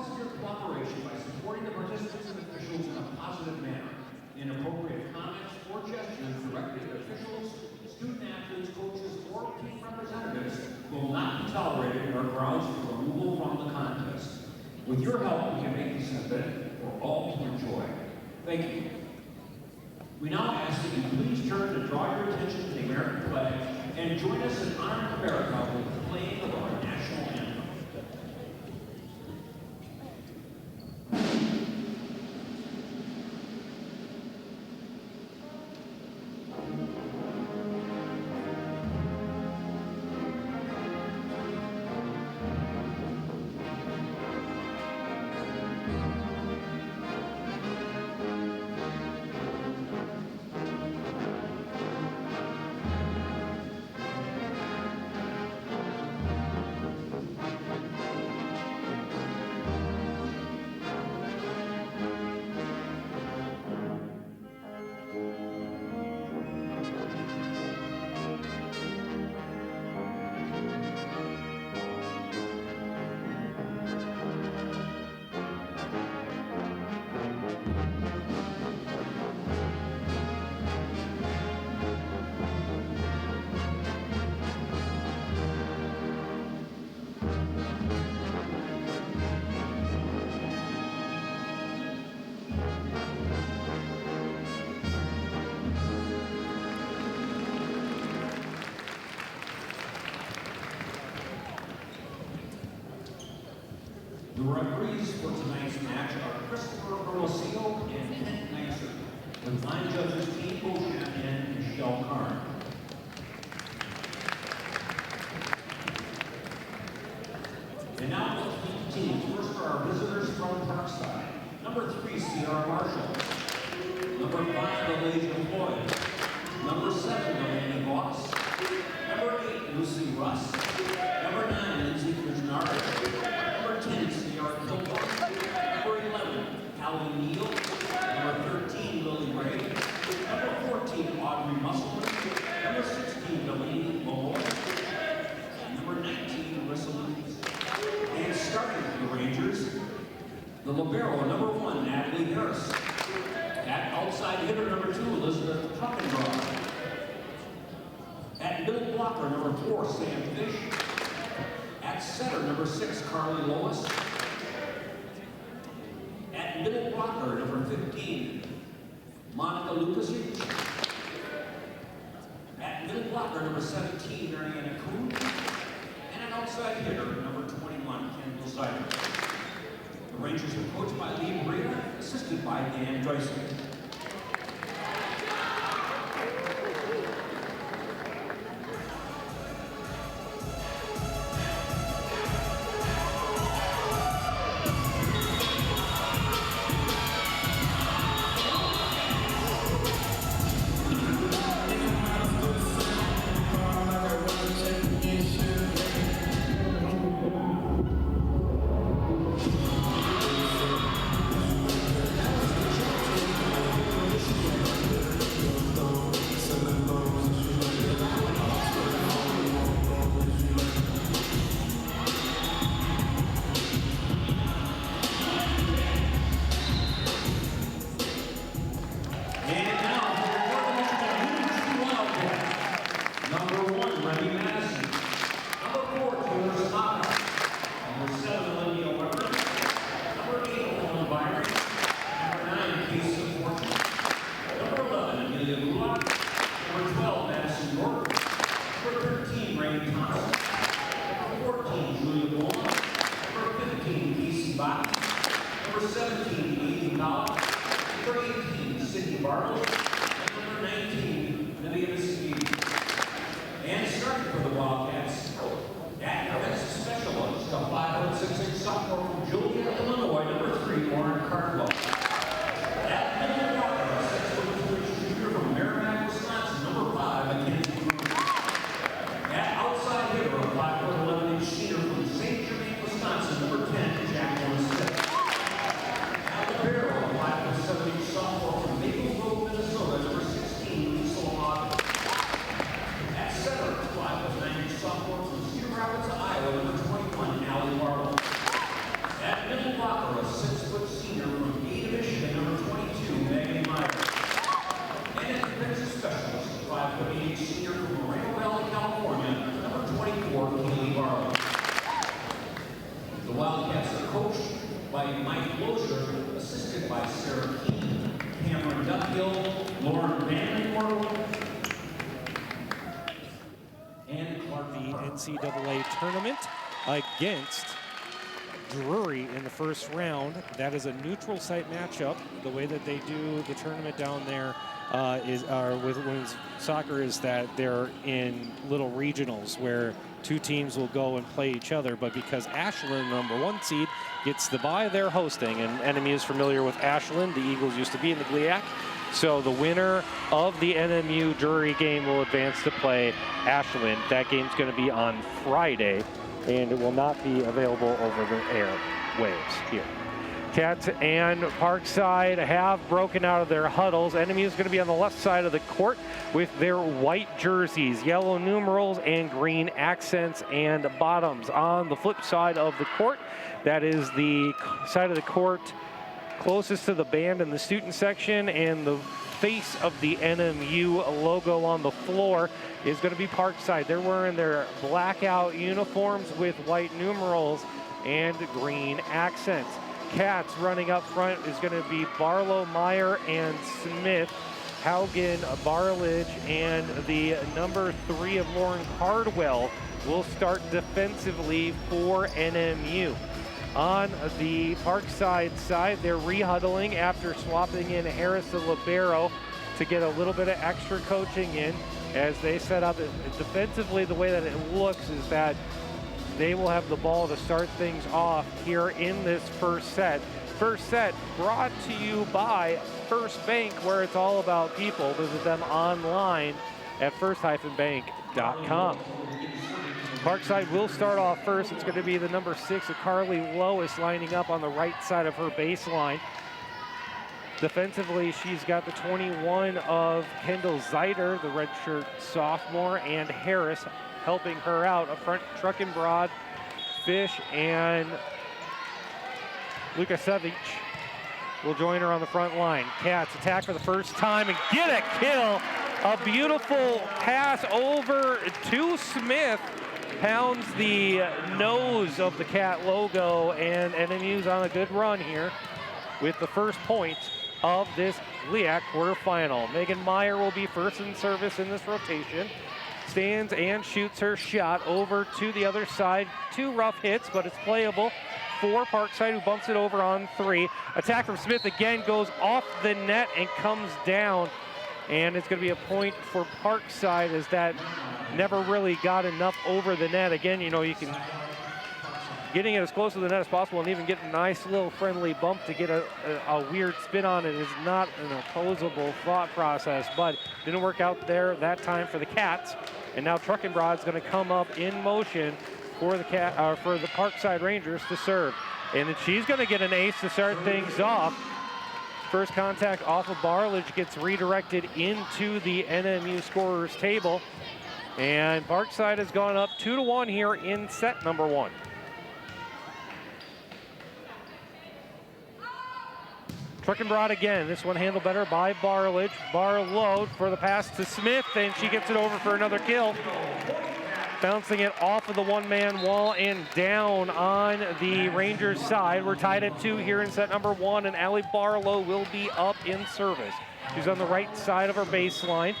foster cooperation by supporting the participants and officials in a positive manner. Inappropriate comments or gestures directed at officials, student athletes, coaches, or team representatives will not be tolerated and are grounds for removal from the contest. With your help, we can make this an event for all to enjoy. Thank you. We now ask that you please turn to draw your attention to the American flag and join us in honoring America with the playing of our national anthem. The referees for tonight's match are Christopher Hermosillo and Kent Nicer, with line judges Kate Beauchamp and Michelle Karn. And now let's meet the teams. First are our visitors from Parkside. Number 3, Sierra Marshall. Number 5, Elijah Floyd. Number 7, Delaney Voss. Number 8, Lucy Russ. Number 9, Lindsay Kuznarek. Number 10, Sierra Kilburn. Number 11, Callie Neal. Number 13, Lily Ray. Number 14, Audrey Musselman. Number 16, Delaney Malloy. And number 19, Marissa Lucas. And starting for the Rangers, the libero, number 1, Natalie Harris. At outside hitter, number 2, Elizabeth Truckendraw. At middle blocker, number 4, Sam Fish. At center, number 6, Carly Lois. At middle blocker, number 15, Monica Lukasic. At middle blocker, number 17, Mariana Kuhn. And an outside hitter, number 21, Kendall Sider. The Rangers are coached by Lee Maria, assisted by Dan Dreisel. Number 17, Lee Collins. Number 18, Sydney Bartle. And number 19, Lydia Speed. And starting for the Wildcats, that's a specialist, a 5'6" sophomore from Joliet, Illinois, number 3, Lauren Cardwell. At middle blocker, a 6'2" junior from Merrimack, Wisconsin, number 5, Mackenzie Green. At outside hitter, a 5'11" senior from St. Germain, Wisconsin, number 10, Jacqueline Smith. At the barrel, a 5'7" sophomore from Maple Grove, Minnesota, number 16, Lisa Lamont. At center, 5'9" sophomore from Cedar Rapids, Iowa, number 21, Allie Marble. At middle blocker, NCAA tournament against Drury in the first round. That is a neutral site matchup. The way that they do the tournament down there with women's soccer is that they're in little regionals where two teams will go and play each other. But because Ashland, number 1 seed, gets the bye, they're hosting. And NMU is familiar with Ashland. The Eagles used to be in the GLIAC. So the winner of the NMU Drury game will advance to play Ashland. That game's going to be on Friday, and it will not be available over the air waves here. Cats and Parkside have broken out of their huddles. NMU is going to be on the left side of the court with their white jerseys, yellow numerals, and green accents and bottoms. On the flip side of the court, that is the side of the court closest to the band in the student section, and the face of the NMU logo on the floor is going to be Parkside. They're wearing their blackout uniforms with white numerals and green accents. Cats running up front is going to be Barlow, Meyer, and Smith. Haugen, Barlage, and the number 3 of Lauren Cardwell will start defensively for NMU. On the Parkside side, they're rehuddling after swapping in Harris and Libero to get a little bit of extra coaching in as they set up. Defensively, the way that it looks is that they will have the ball to start things off here in this first set. First set brought to you by First Bank, where it's all about people. Visit them online at first-bank.com. Parkside will start off first. It's going to be the number 6 of Carly Lois lining up on the right side of her baseline. Defensively, she's got the 21 of Kendall Zeiter, the redshirt sophomore, and Harris helping her out. Up front, Truckenbrod, Fish, and Lukasevic will join her on the front line. Cats attack for the first time and get a kill. A beautiful pass over to Smith. Pounds the nose of the Cat logo, and NMU's on a good run here with the first point of this GLIAC quarterfinal. Megan Meyer will be first in service in this rotation. Stands and shoots her shot over to the other side. 2 rough hits, but it's playable for Parkside, who bumps it over on 3. Attack from Smith again goes off the net and comes down. And it's going to be a point for Parkside, as that never really got enough over the net. Again, you know, you can getting it as close to the net as possible and even get a nice little friendly bump to get a weird spin on it is not an opposable thought process, but didn't work out there that time for the Cats. And now Truckenbrod's going to come up in motion for the Parkside Rangers to serve. And then she's going to get an ace to start things off. First contact off of Barlage gets redirected into the NMU scorers table. And Parkside has gone up 2-1 here in set number 1. Truckenbrod again. This one handled better by Barlage. Barlow for the pass to Smith, and she gets it over for another kill. Bouncing it off of the one-man wall and down on the Rangers side. We're tied at 2 here in set number 1, and Allie Barlow will be up in service. She's on the right side of her baseline.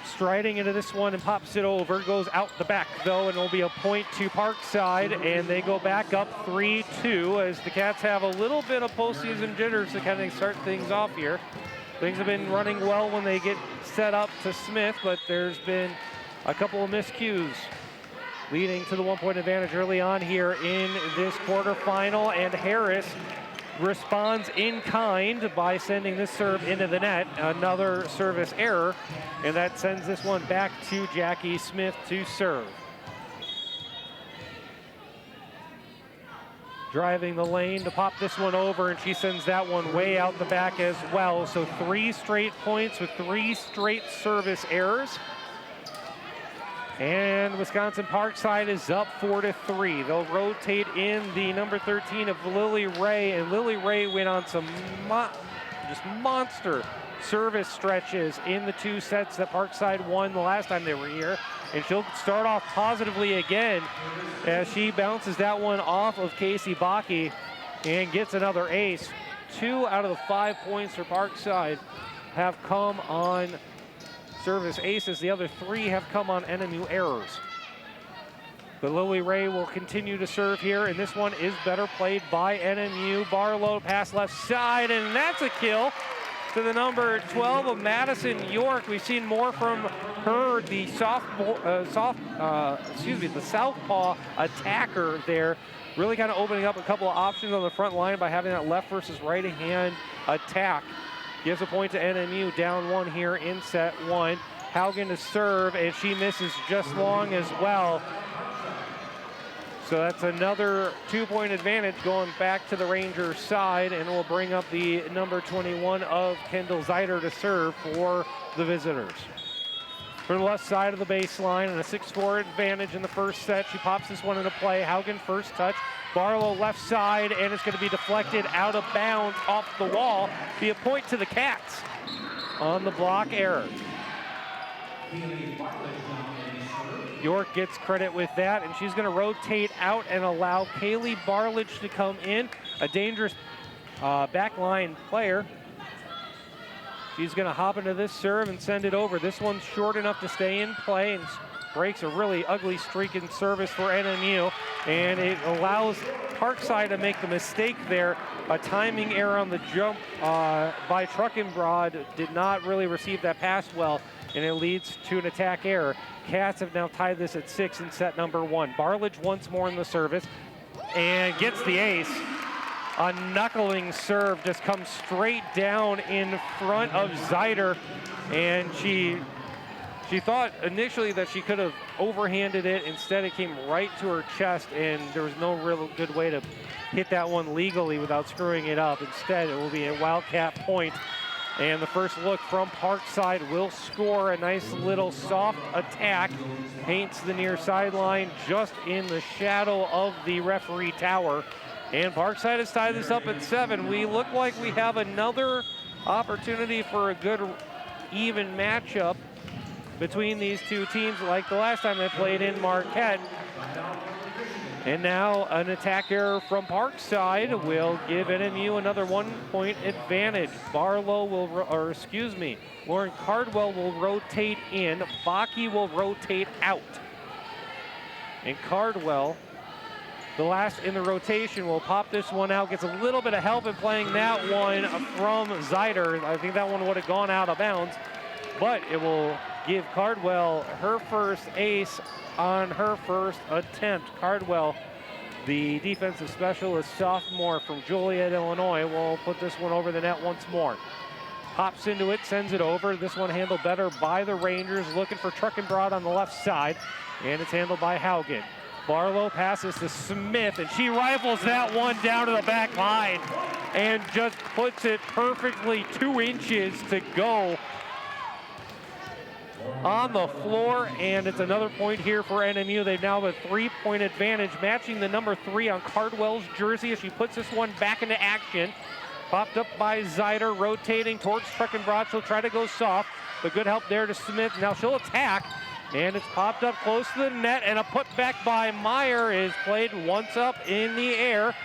Striding into this one and pops it over. Goes out the back, though, and it'll be a point to Parkside, and they go back up 3-2 as the Cats have a little bit of postseason jitters to kind of start things off here. Things have been running well when they get set up to Smith, but there's been a couple of miscues leading to the 1-point advantage early on here in this quarterfinal, and Harris responds in kind by sending this serve into the net. Another service error, and that sends this one back to Jackie Smith to serve. Driving the lane to pop this one over, and she sends that one way out the back as well. So 3 straight points with 3 straight service errors. And Wisconsin Parkside is up 4-3. They'll rotate in the number 13 of Lily Ray, and Lily Ray went on some just monster service stretches in the 2 sets that Parkside won the last time they were here. And she'll start off positively again as she bounces that one off of Casey Bakke and gets another ace. 2 out of the 5 points for Parkside have come on service aces. The other 3 have come on NMU errors. But Lily Ray will continue to serve here, and this one is better played by NMU. Barlow pass left side, and that's a kill to the number 12 of Madison York. We've seen more from her, the the southpaw attacker there, really kind of opening up a couple of options on the front line by having that left versus right hand attack. Gives a point to NMU, down 1 here in set 1. Haugen to serve, and she misses just long as well. So that's another 2-point advantage going back to the Rangers side, and will bring up the number 21 of Kendall Zeider to serve for the visitors. From the left side of the baseline, and a 6-4 advantage in the first set. She pops this one into play. Haugen first touch. Barlow left side, and it's going to be deflected out of bounds off the wall. Be a point to the Cats on the block error. York gets credit with that, and she's going to rotate out and allow Kaylee Barledge to come in, a dangerous backline player. She's going to hop into this serve and send it over. This one's short enough to stay in play and breaks a really ugly streak in service for NMU, and it allows Parkside to make the mistake there. A timing error on the jump by Truckenbrod did not really receive that pass well, and it leads to an attack error. Cats have now tied this at 6 in set number 1. Barledge once more in the service and gets the ace. A knuckling serve just comes straight down in front of Zeider, and she thought initially that she could have overhanded it. Instead, it came right to her chest, and there was no real good way to hit that one legally without screwing it up. Instead, it will be a Wildcat point. And the first look from Parkside will score. A nice little soft attack. Paints the near sideline just in the shadow of the referee tower. And Parkside has tied this up at 7. We look like we have another opportunity for a good even matchup between these two teams like the last time they played in Marquette. And now an attack error from Parkside will give NMU another 1-point advantage. Lauren Cardwell will rotate in. Baki will rotate out. And Cardwell, the last in the rotation, will pop this one out. Gets a little bit of help in playing that one from Zeider. I think that one would have gone out of bounds, but it will give Cardwell her first ace on her first attempt. Cardwell, the defensive specialist sophomore from Joliet, Illinois, will put this one over the net once more. Hops into it, sends it over. This one handled better by the Rangers, looking for Truckenbrod on the left side, and it's handled by Haugen. Barlow passes to Smith, and she rifles that one down to the back line and just puts it perfectly 2 inches to go on the floor, and it's another point here for NMU. They now have a 3-point advantage, matching the number 3 on Cardwell's jersey as she puts this one back into action. Popped up by Zeider, rotating towards Truckenbrod. She'll try to go soft, but good help there to Smith. Now she'll attack, and it's popped up close to the net, and a putback by Meyer is played once up in the air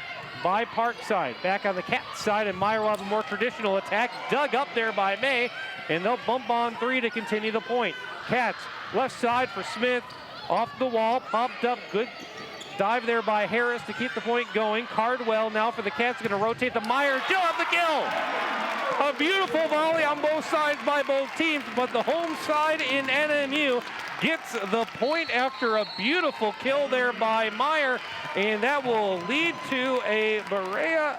by Parkside. Back on the Cats side, and Meyer will have a more traditional attack, dug up there by May, and they'll bump on 3 to continue the point. Cats, left side for Smith, off the wall, popped up, good dive there by Harris to keep the point going. Cardwell now for the Cats, going to rotate to Meyer, she'll have the kill! A beautiful volley on both sides by both teams, but the home side in NMU gets the point after a beautiful kill there by Meyer, and that will lead to a Berea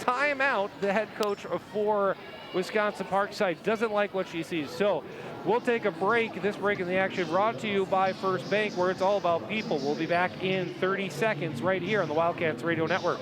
timeout. The head coach for Wisconsin Parkside doesn't like what she sees. So we'll take a break. This break in the action brought to you by First Bank, where it's all about people. We'll be back in 30 seconds right here on the Wildcats Radio Network.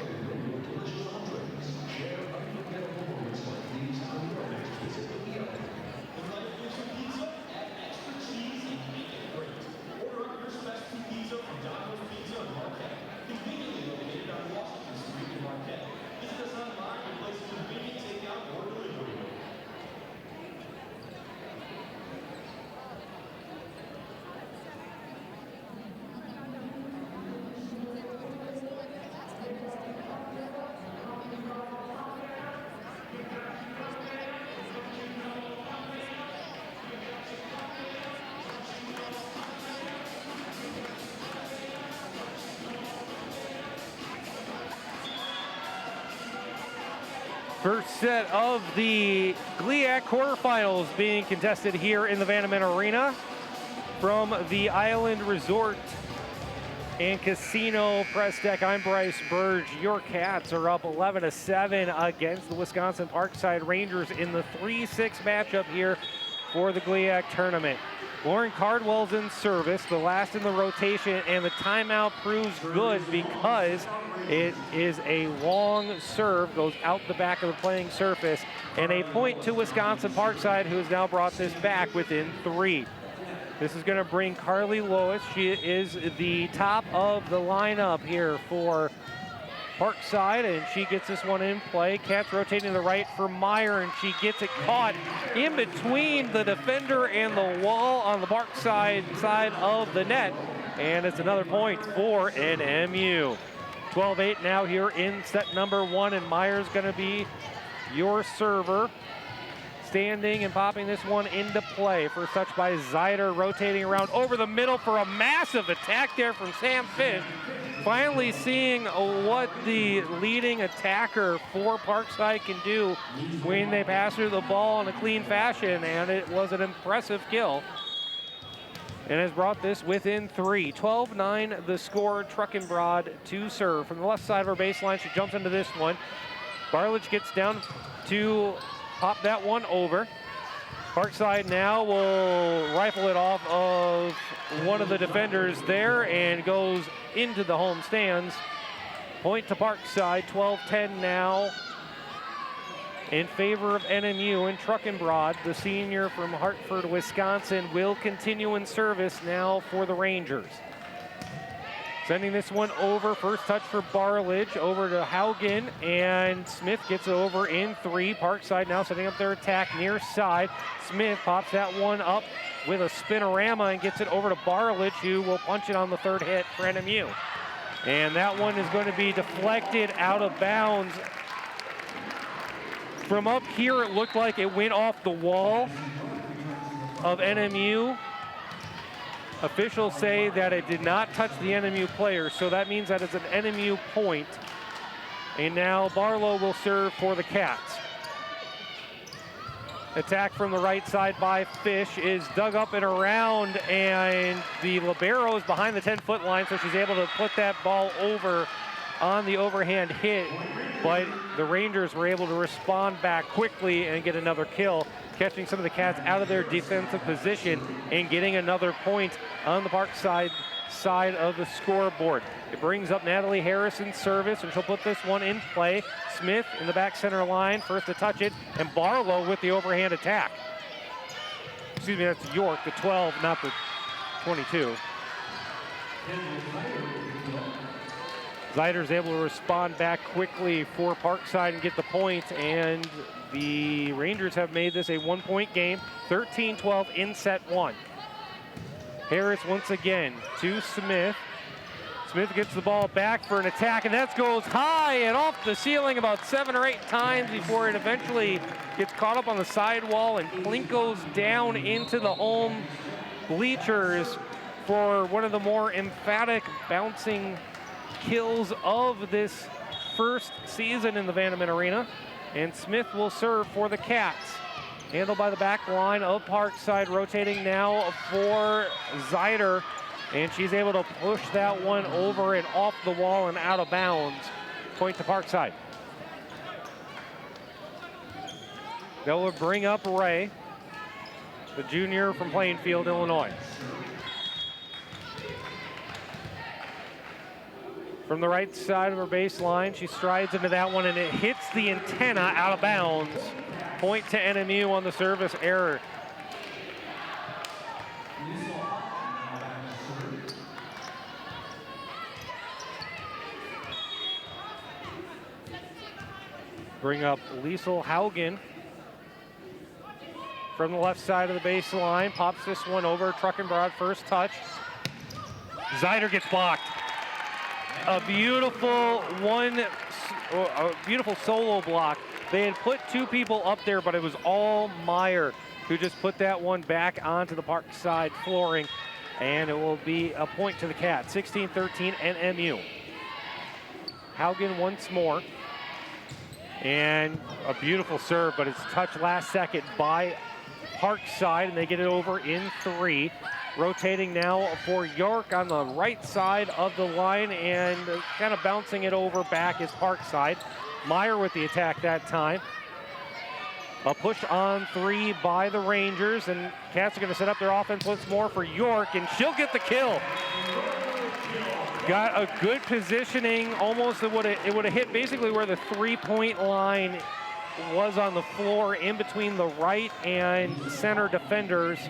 First set of the GLIAC quarterfinals being contested here in the Vandeman Arena from the Island Resort and Casino press deck. I'm Bryce Burge. Your Cats are up 11-7 against the Wisconsin Parkside Rangers in the 3-6 matchup here for the GLIAC tournament. Lauren Cardwell's in service, the last in the rotation, and the timeout proves good because it is a long serve, goes out the back of the playing surface, and a point to Wisconsin Parkside, who has now brought this back within 3. This is going to bring Carly Lois. She is the top of the lineup here for Parkside, and she gets this one in play. Cats rotating to the right for Meyer, and she gets it caught in between the defender and the wall on the Parkside side of the net, and it's another point for NMU. 12-8 now here in set number 1, and Meyer's going to be your server. Standing and popping this one into play. First touch by Zeider, rotating around over the middle for a massive attack there from Sam Fish. Finally seeing what the leading attacker for Parkside can do when they pass her the ball in a clean fashion, and it was an impressive kill. And has brought this within 3. 12-9 the score. Truckenbrod to serve. From the left side of her baseline, she jumps into this one. Barlich gets down to pop that one over. Parkside now will rifle it off of one of the defenders there and goes into the home stands. Point to Parkside, 12-10 now in favor of NMU, and Truckenbrod, the senior from Hartford, Wisconsin, will continue in service now for the Rangers. Sending this one over, first touch for Barlich, over to Haugen, and Smith gets over in 3. Parkside now setting up their attack near side. Smith pops that one up with a spinorama and gets it over to Barlich, who will punch it on the third hit for NMU. And that one is going to be deflected out of bounds. From up here, it looked like it went off the wall of NMU. Officials say that it did not touch the NMU player, so that means that it's an NMU point. And now Barlow will serve for the Cats. Attack from the right side by Fish is dug up and around, and the libero is behind the 10-foot line, so she's able to put that ball over on the overhand hit, but the Rangers were able to respond back quickly and get another kill, catching some of the Cats out of their defensive position and getting another point on the Parkside side of the scoreboard. It brings up Natalie Harrison's service, and she'll put this one in play. Smith in the back center line, first to touch it, and Barlow with the overhand attack. Excuse me, that's York, the 12, not the 22. Zeider's able to respond back quickly for Parkside and get the point, and the Rangers have made this a 1-point game, 13-12 in set 1. Harris once again to Smith. Smith gets the ball back for an attack, and that goes high and off the ceiling about 7 or 8 times before it eventually gets caught up on the sidewall and plinkos down into the home bleachers for one of the more emphatic bouncing kills of this first season in the Vandeman Arena. And Smith will serve for the Cats. Handled by the back line of Parkside, rotating now for Zeider, and she's able to push that one over and off the wall and out of bounds. Point to Parkside. That will bring up Ray, the junior from Plainfield, Illinois. From the right side of her baseline, she strides into that one, and it hits the antenna out of bounds. Point to NMU on the service error. Bring up Liesel Haugen from the left side of the baseline. Pops this one over. Truckenbrod first touch. Zeider gets blocked. A beautiful solo block. They had put 2 people up there, but it was all Meyer who just put that one back onto the Parkside flooring, and it will be a point to the Cats. 16-13 NMU. Haugen once more. And a beautiful serve, but it's touched last second by Parkside, and they get it over in 3. Rotating now for York on the right side of the line, and kind of bouncing it over back is Parkside. Meyer with the attack that time. A push on 3 by the Rangers, and Cats are going to set up their offense once more for York, and she'll get the kill. Got a good positioning, almost it would have hit basically where the 3-point line was on the floor, in between the right and center defenders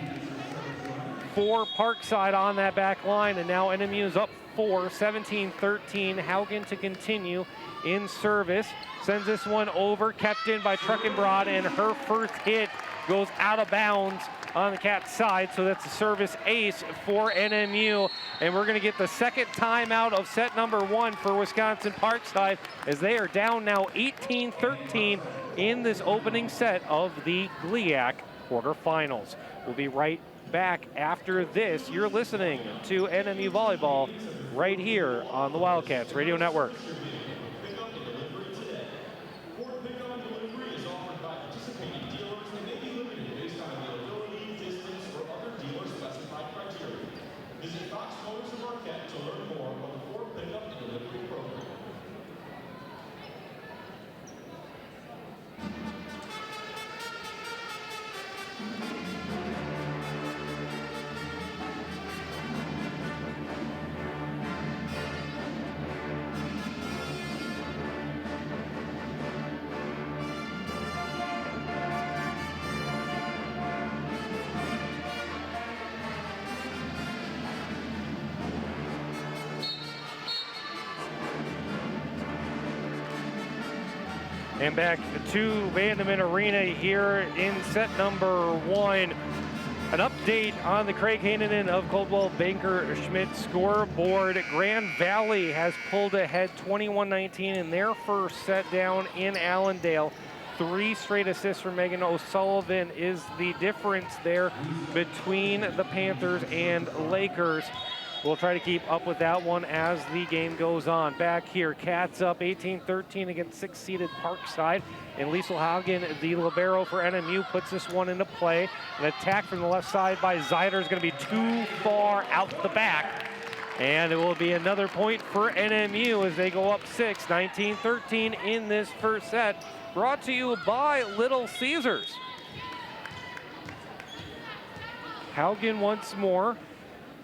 for Parkside on that back line. And now NMU is up 4, 17-13. Haugen to continue in service. Sends this one over, kept in by Truckenbrod, and her first hit goes out of bounds on the Cats side, so that's a service ace for NMU. And we're gonna get the second timeout of set number 1 for Wisconsin Parkside, as they are down now 18-13 in this opening set of the GLIAC quarterfinals. We'll be right back after this. You're listening to NMU Volleyball right here on the Wildcats Radio Network. And back to Vandeman Arena here in set number 1. An update on the Craig Hanenan of Coldwell Banker Schmidt scoreboard. Grand Valley has pulled ahead 21-19 in their first set down in Allendale. 3 straight assists from Megan O'Sullivan is the difference there between the Panthers and Lakers. We'll try to keep up with that one as the game goes on. Back here, Cats up 18-13 against 6-seeded Parkside. And Liesl Haugen, the libero for NMU, puts this one into play. An attack from the left side by Zeider is going to be too far out the back. And it will be another point for NMU as they go up 6, 19-13 in this first set. Brought to you by Little Caesars. Haugen once more,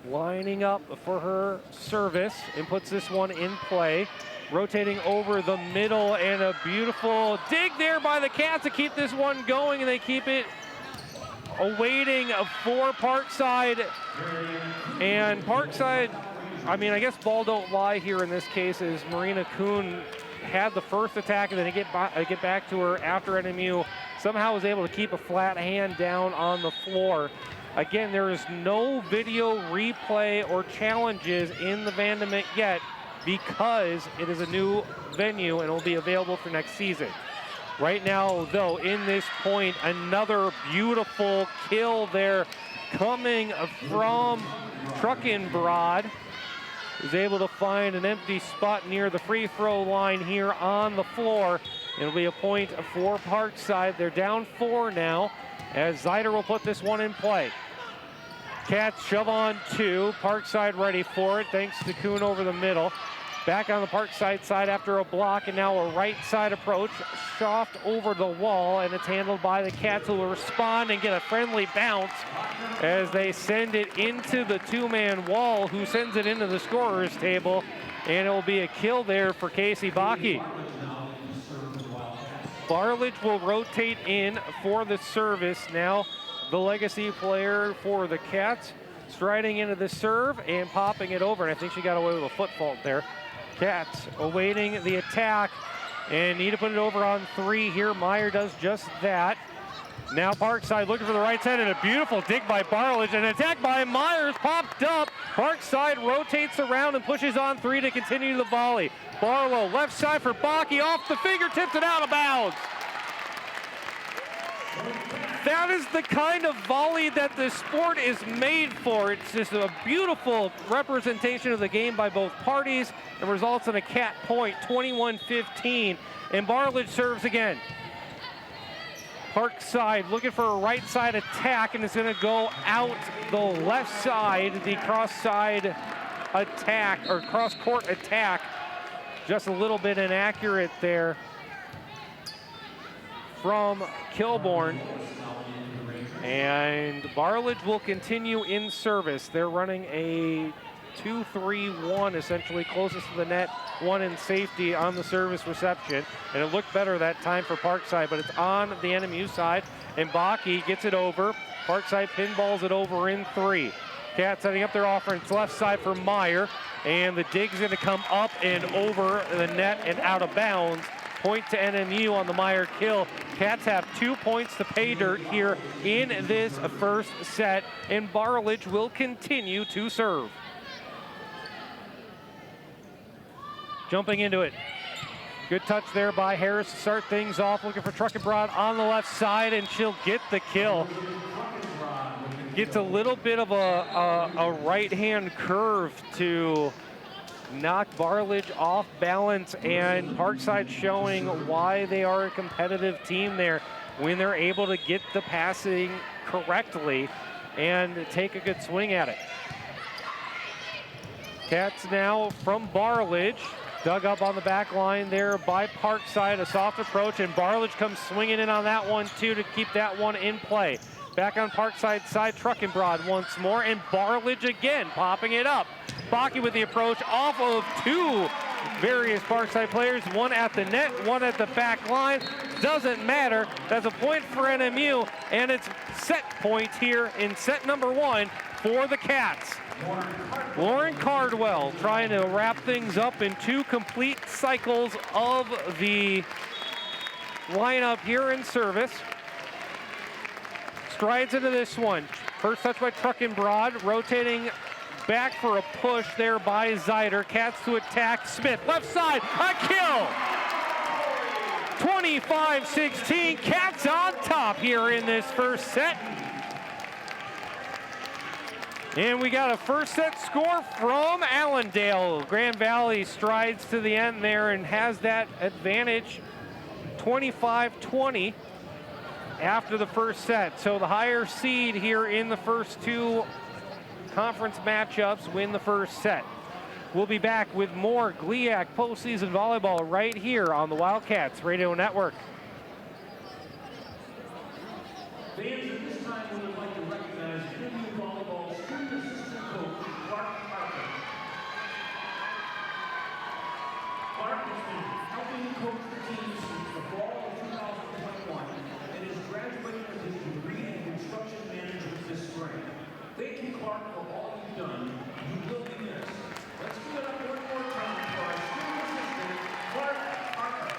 lining up for her service, and puts this one in play. Rotating over the middle, and a beautiful dig there by the Cats to keep this one going, and they keep it awaiting for Parkside. And Parkside, I mean, I guess ball don't lie here in this case, as Marina Kuhn had the first attack, and then get back to her after NMU somehow was able to keep a flat hand down on the floor. Again, there is no video replay or challenges in the Vandeman yet, because it is a new venue and will be available for next season. Right now, though, in this point, another beautiful kill there coming from Truckenbrod, who's able to find an empty spot near the free throw line here on the floor. It'll be a point for Parkside. They're down 4 now, as Zeider will put this one in play. Cats shove on 2. Parkside ready for it, thanks to Kuhn over the middle. Back on the Parkside side after a block, and now a right side approach. Soft over the wall, and it's handled by the Cats, who will respond and get a friendly bounce as they send it into the 2-man wall, who sends it into the scorer's table, and it will be a kill there for Casey Bakke. Barlage will rotate in for the service. Now the legacy player for the Cats striding into the serve and popping it over, and I think she got away with a foot fault there. Cats awaiting the attack and need to put it over on 3 here. Meyer does just that. Now Parkside looking for the right side, and a beautiful dig by Barlage. An attack by Myers popped up. Parkside rotates around and pushes on 3 to continue the volley. Barlow left side for Bakke, off the fingertips and out of bounds. That is the kind of volley that this sport is made for. It's just a beautiful representation of the game by both parties. It results in a cat point, 21-15. And Bartlett serves again. Parkside looking for a right side attack, and it's going to go out the left side, the cross side attack, or cross court attack. Just a little bit inaccurate there from Kilborn. And Bartlett will continue in service. They're running a 2-3-1, essentially closest to the net, one in safety on the service reception. And it looked better that time for Parkside, but it's on the NMU side. And Bakke gets it over. Parkside pinballs it over in 3. Cats setting up their offense left side for Meyer. And the dig's going to come up and over the net and out of bounds. Point to NMU on the Meyer kill. Cats have 2 points to pay dirt here in this first set, and Bartlett will continue to serve. Jumping into it. Good touch there by Harris to start things off. Looking for Truckenbrod on the left side, and she'll get the kill. Gets a little bit of a right-hand curve to knock Bartlett off balance, and Parkside showing why they are a competitive team there when they're able to get the passing correctly and take a good swing at it. Cats now from Bartlett, dug up on the back line there by Parkside, a soft approach, and Bartlett comes swinging in on that one too to keep that one in play. Back on Parkside side, Truckenbrod once more, and Bartlett again popping it up. Bakke with the approach off of 2 various Parkside players, one at the net, one at the back line. Doesn't matter. That's a point for NMU, and it's set point here in set number 1 for the Cats. Lauren Cardwell trying to wrap things up in 2 complete cycles of the lineup here in service. Strides into this one. First touch by Truckenbrod, rotating back for a push there by Zeider. Cats to attack. Smith, left side, a kill! 25-16, Cats on top here in this first set. And we got a first set score from Allendale. Grand Valley strides to the end there and has that advantage, 25-20 after the first set. So the higher seed here in the first 2 conference matchups win the first set. We'll be back with more GLIAC postseason volleyball right here on the Wildcats Radio Network. Fans, at this time, we would like to recognize NMU Volleyball student assistant coach Clark Parker. Clark has been helping coach the team since the fall of 2021 and is graduating with his degree in construction management this spring. Thank you, Clark, for all you've done. You will be missed. Let's give it up one more time for our student assistant, Clark Parker.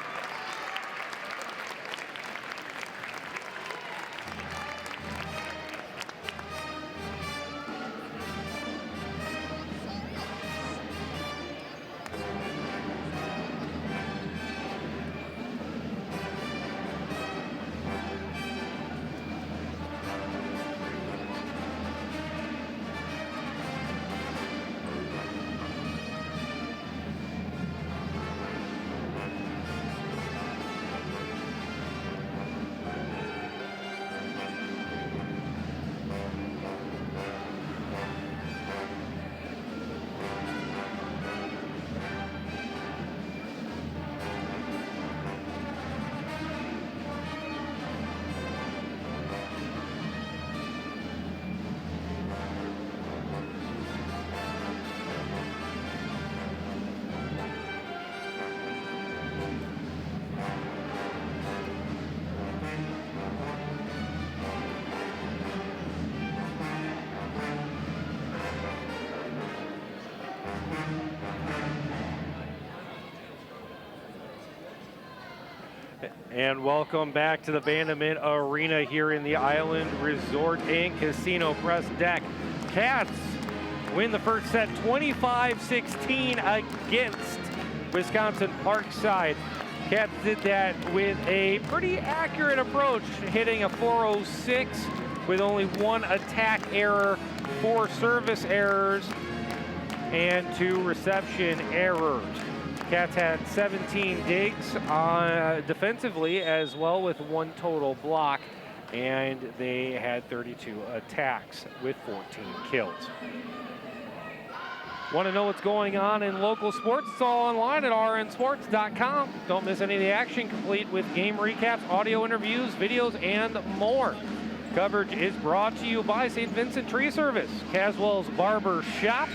And welcome back to the Vanderbilt Arena here in the Island Resort and Casino Press Deck. Cats win the first set 25-16 against Wisconsin Parkside. Cats did that with a pretty accurate approach, hitting a 406 with only 1 attack error, 4 service errors, and 2 reception errors. Cats had 17 digs defensively as well with 1 total block, and they had 32 attacks with 14 kills. Want to know what's going on in local sports? It's all online at rnsports.com. Don't miss any of the action, complete with game recaps, audio interviews, videos, and more. Coverage is brought to you by St. Vincent Tree Service, Caswell's Barber Shop,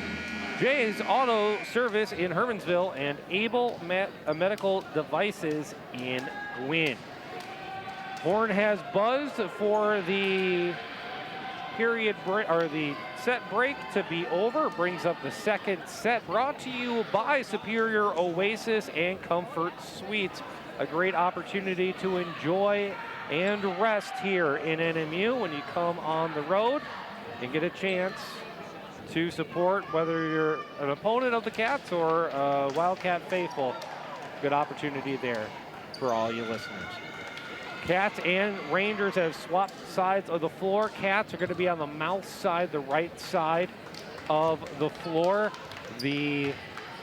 Jay's Auto Service in Hermansville, and Able Medical Devices in Gwin. Horn has buzzed for the period break, or the set break to be over. Brings up the second set, brought to you by Superior Oasis and Comfort Suites. A great opportunity to enjoy and rest here in NMU when you come on the road and get a chance to support, whether you're an opponent of the Cats or Wildcat faithful. Good opportunity there for all you listeners. Cats and Rangers have swapped sides of the floor. Cats are going to be on the mouth side, the right side of the floor. The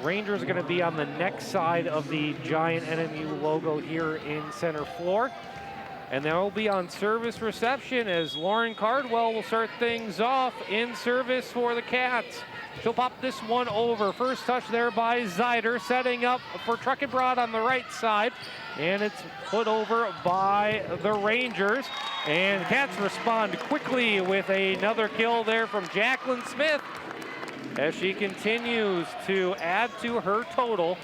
Rangers are going to be on the neck side of the giant NMU logo here in center floor. And they'll be on service reception as Lauren Cardwell will start things off in service for the Cats. She'll pop this one over. First touch there by Zeider, setting up for Truckenbrod on the right side. And it's put over by the Rangers. And Cats respond quickly with another kill there from Jacqueline Smith as she continues to add to her total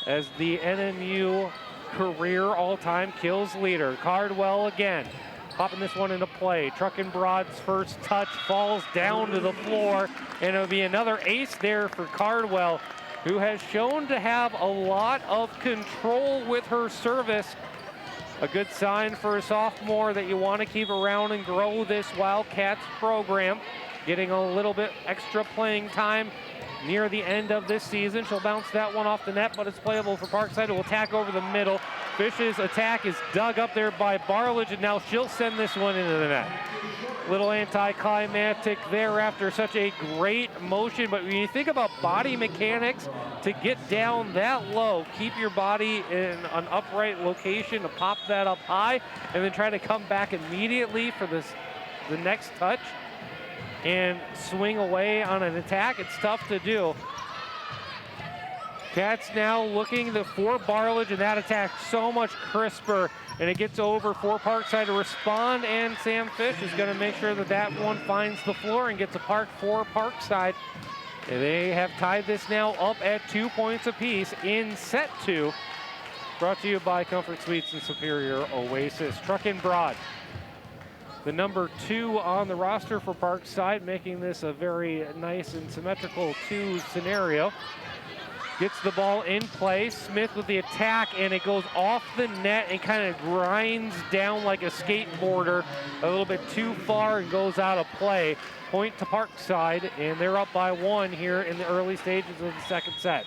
as the NMU career all-time kills leader. Cardwell again, popping this one into play. Truckenbrod's first touch falls down to the floor, and it'll be another ace there for Cardwell, who has shown to have a lot of control with her service. A good sign for a sophomore that you want to keep around and grow this Wildcats program. Getting a little bit extra playing time near the end of this season. She'll bounce that one off the net, but it's playable for Parkside, who will attack over the middle. Fish's attack is dug up there by Barlage, and now she'll send this one into the net. Little anticlimactic there after such a great motion, but when you think about body mechanics, to get down that low, keep your body in an upright location to pop that up high, and then try to come back immediately for the next touch and swing away on an attack, it's tough to do. Cats now looking for Barlage, and that attack so much crisper, and it gets over for Parkside to respond, and Sam Fish is going to make sure that that one finds the floor and gets a park for Parkside. And they have tied this now up at 2 points apiece in set 2. Brought to you by Comfort Suites and Superior Oasis. Truckenbrod, the number 2 on the roster for Parkside, making this a very nice and symmetrical 2 scenario. Gets the ball in play. Smith with the attack, and it goes off the net and kind of grinds down like a skateboarder a little bit too far and goes out of play. Point to Parkside, and they're up by 1 here in the early stages of the second set.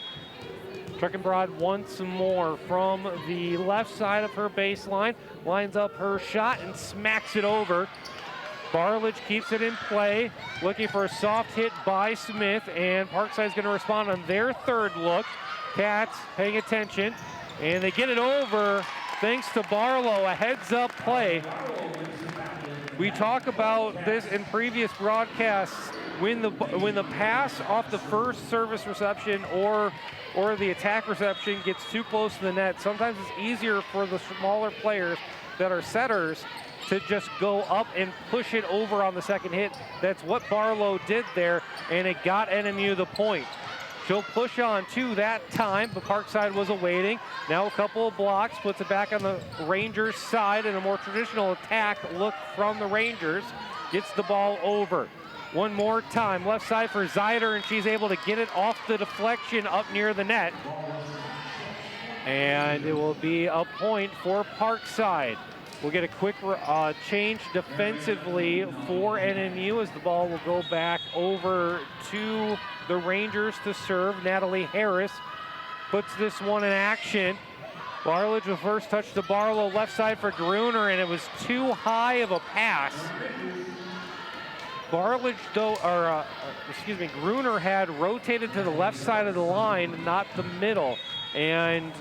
Truckenbrod once more from the left side of her baseline, lines up her shot and smacks it over. Barlage keeps it in play, looking for a soft hit by Smith, and Parkside's going to respond on their third look. Cats paying attention, and they get it over thanks to Barlow, a heads-up play. We talk about this in previous broadcasts. When the pass off the first service reception or the attack reception gets too close to the net, sometimes it's easier for the smaller players that are setters to just go up and push it over on the second hit. That's what Barlow did there, and it got NMU the point. She'll push on 2 that time, but Parkside was awaiting. Now a couple of blocks, puts it back on the Rangers side, and a more traditional attack look from the Rangers. Gets the ball over. One more time, left side for Zeider, and she's able to get it off the deflection up near the net. And it will be a point for Parkside. We'll get a quick change defensively for NMU as the ball will go back over to the Rangers to serve. Natalie Harris puts this one in action. Barlage with first touch to Barlow, left side for Gruner, and it was too high of a pass. Barlage, though, Gruner had rotated to the left side of the line, not the middle. And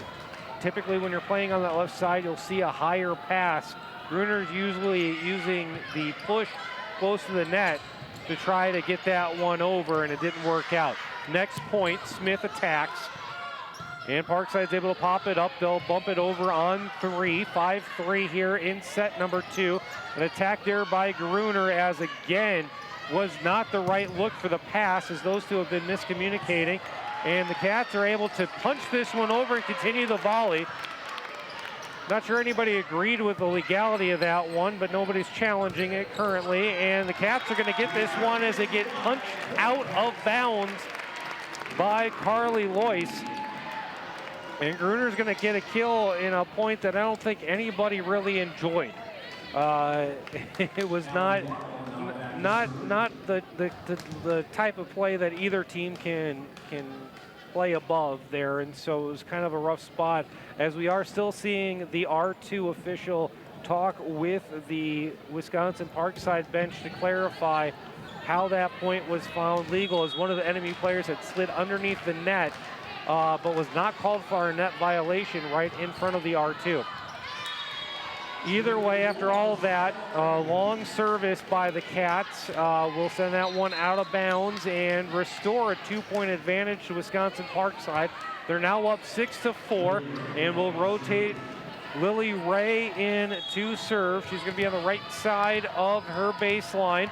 typically when you're playing on that left side, you'll see a higher pass. Gruner's usually using the push close to the net to try to get that one over, and it didn't work out. Next point, Smith attacks. And Parkside's able to pop it up. They'll bump it over on 3. 5-3 here in set number 2. An attack there by Gruner, as again was not the right look for the pass, as those two have been miscommunicating. And the Cats are able to punch this one over and continue the volley. Not sure anybody agreed with the legality of that one, but nobody's challenging it currently. And the Cats are going to get this one as they get punched out of bounds by Carly Loyce. And Gruner's going to get a kill in a point that I don't think anybody really enjoyed. It was not the type of play that either team can play above there, and so it was kind of a rough spot, as we are still seeing the R2 official talk with the Wisconsin Parkside bench to clarify how that point was found legal, as one of the enemy players had slid underneath the net, but was not called for a net violation right in front of the R2. Either way, after all of that, long service by the Cats will send that one out of bounds and restore a 2-point advantage to Wisconsin Parkside. They're now up 6-4, and will rotate Lily Ray in to serve. She's going to be on the right side of her baseline.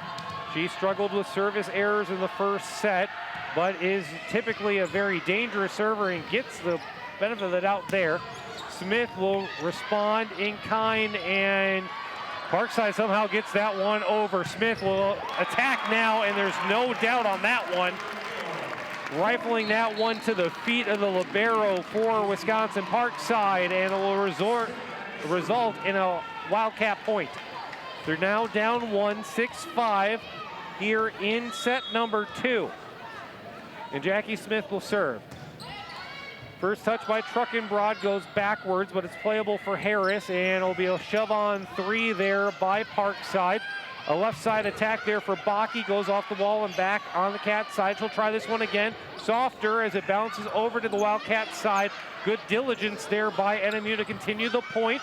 She struggled with service errors in the first set, but is typically a very dangerous server and gets the benefit of the doubt there. Smith will respond in kind, and Parkside somehow gets that one over. Smith will attack now, and there's no doubt on that one. Rifling that one to the feet of the libero for Wisconsin Parkside, and it will result in a Wildcat point. They're now down 1, 6-5 here in set number 2. And Jackie Smith will serve. First touch by Truckenbrod goes backwards, but it's playable for Harris, and it'll be a shove on 3 there by Parkside. A left side attack there for Bakke, goes off the wall and back on the Cat side. She'll try this one again. Softer as it bounces over to the Wildcat side. Good diligence there by NMU to continue the point,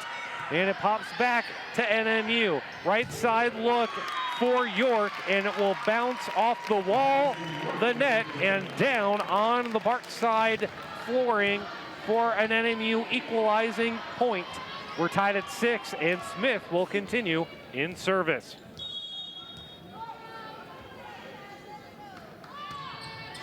and it pops back to NMU. Right side look for York, and it will bounce off the wall, the net, and down on the Parkside flooring for an NMU equalizing point. We're tied at 6, and Smith will continue in service.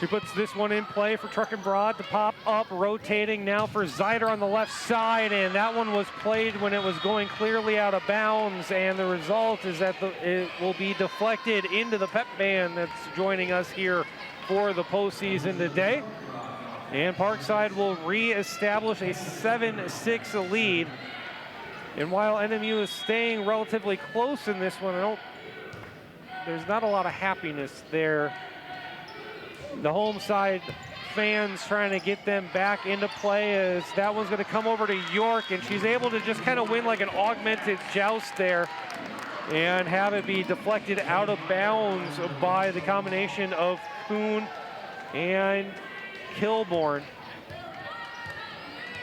She puts this one in play for Truckenbrod to pop up, rotating now for Zeider on the left side, and that one was played when it was going clearly out of bounds, and the result is that it will be deflected into the pep band that's joining us here for the postseason today. And Parkside will re-establish a 7-6 lead. And while NMU is staying relatively close in this one, there's not a lot of happiness there. The home side fans trying to get them back into play, as that one's going to come over to York, and she's able to just kind of win like an augmented joust there and have it be deflected out of bounds by the combination of Kuhn and Kilborn.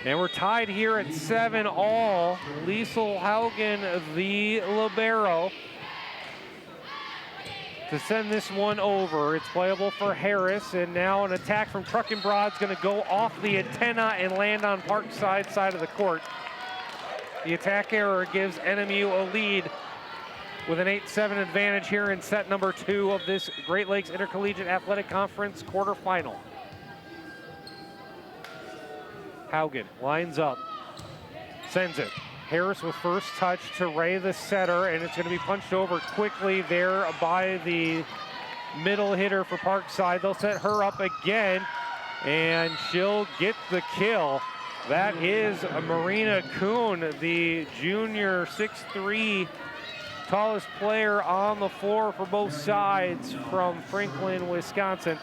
And we're tied here at 7 all. Liesel Haugen, the libero, to send this one over. It's playable for Harris, and now an attack from Truckenbrod's going to go off the antenna and land on Parkside side of the court. The attack error gives NMU a lead with an 8-7 advantage here in set number 2 of this Great Lakes Intercollegiate Athletic Conference quarterfinal. Haugen lines up, sends it. Harris with first touch to Ray, the setter, and it's going to be punched over quickly there by the middle hitter for Parkside. They'll set her up again, and she'll get the kill. That is Marina Kuhn, the junior 6'3", tallest player on the floor for both sides from Franklin, Wisconsin.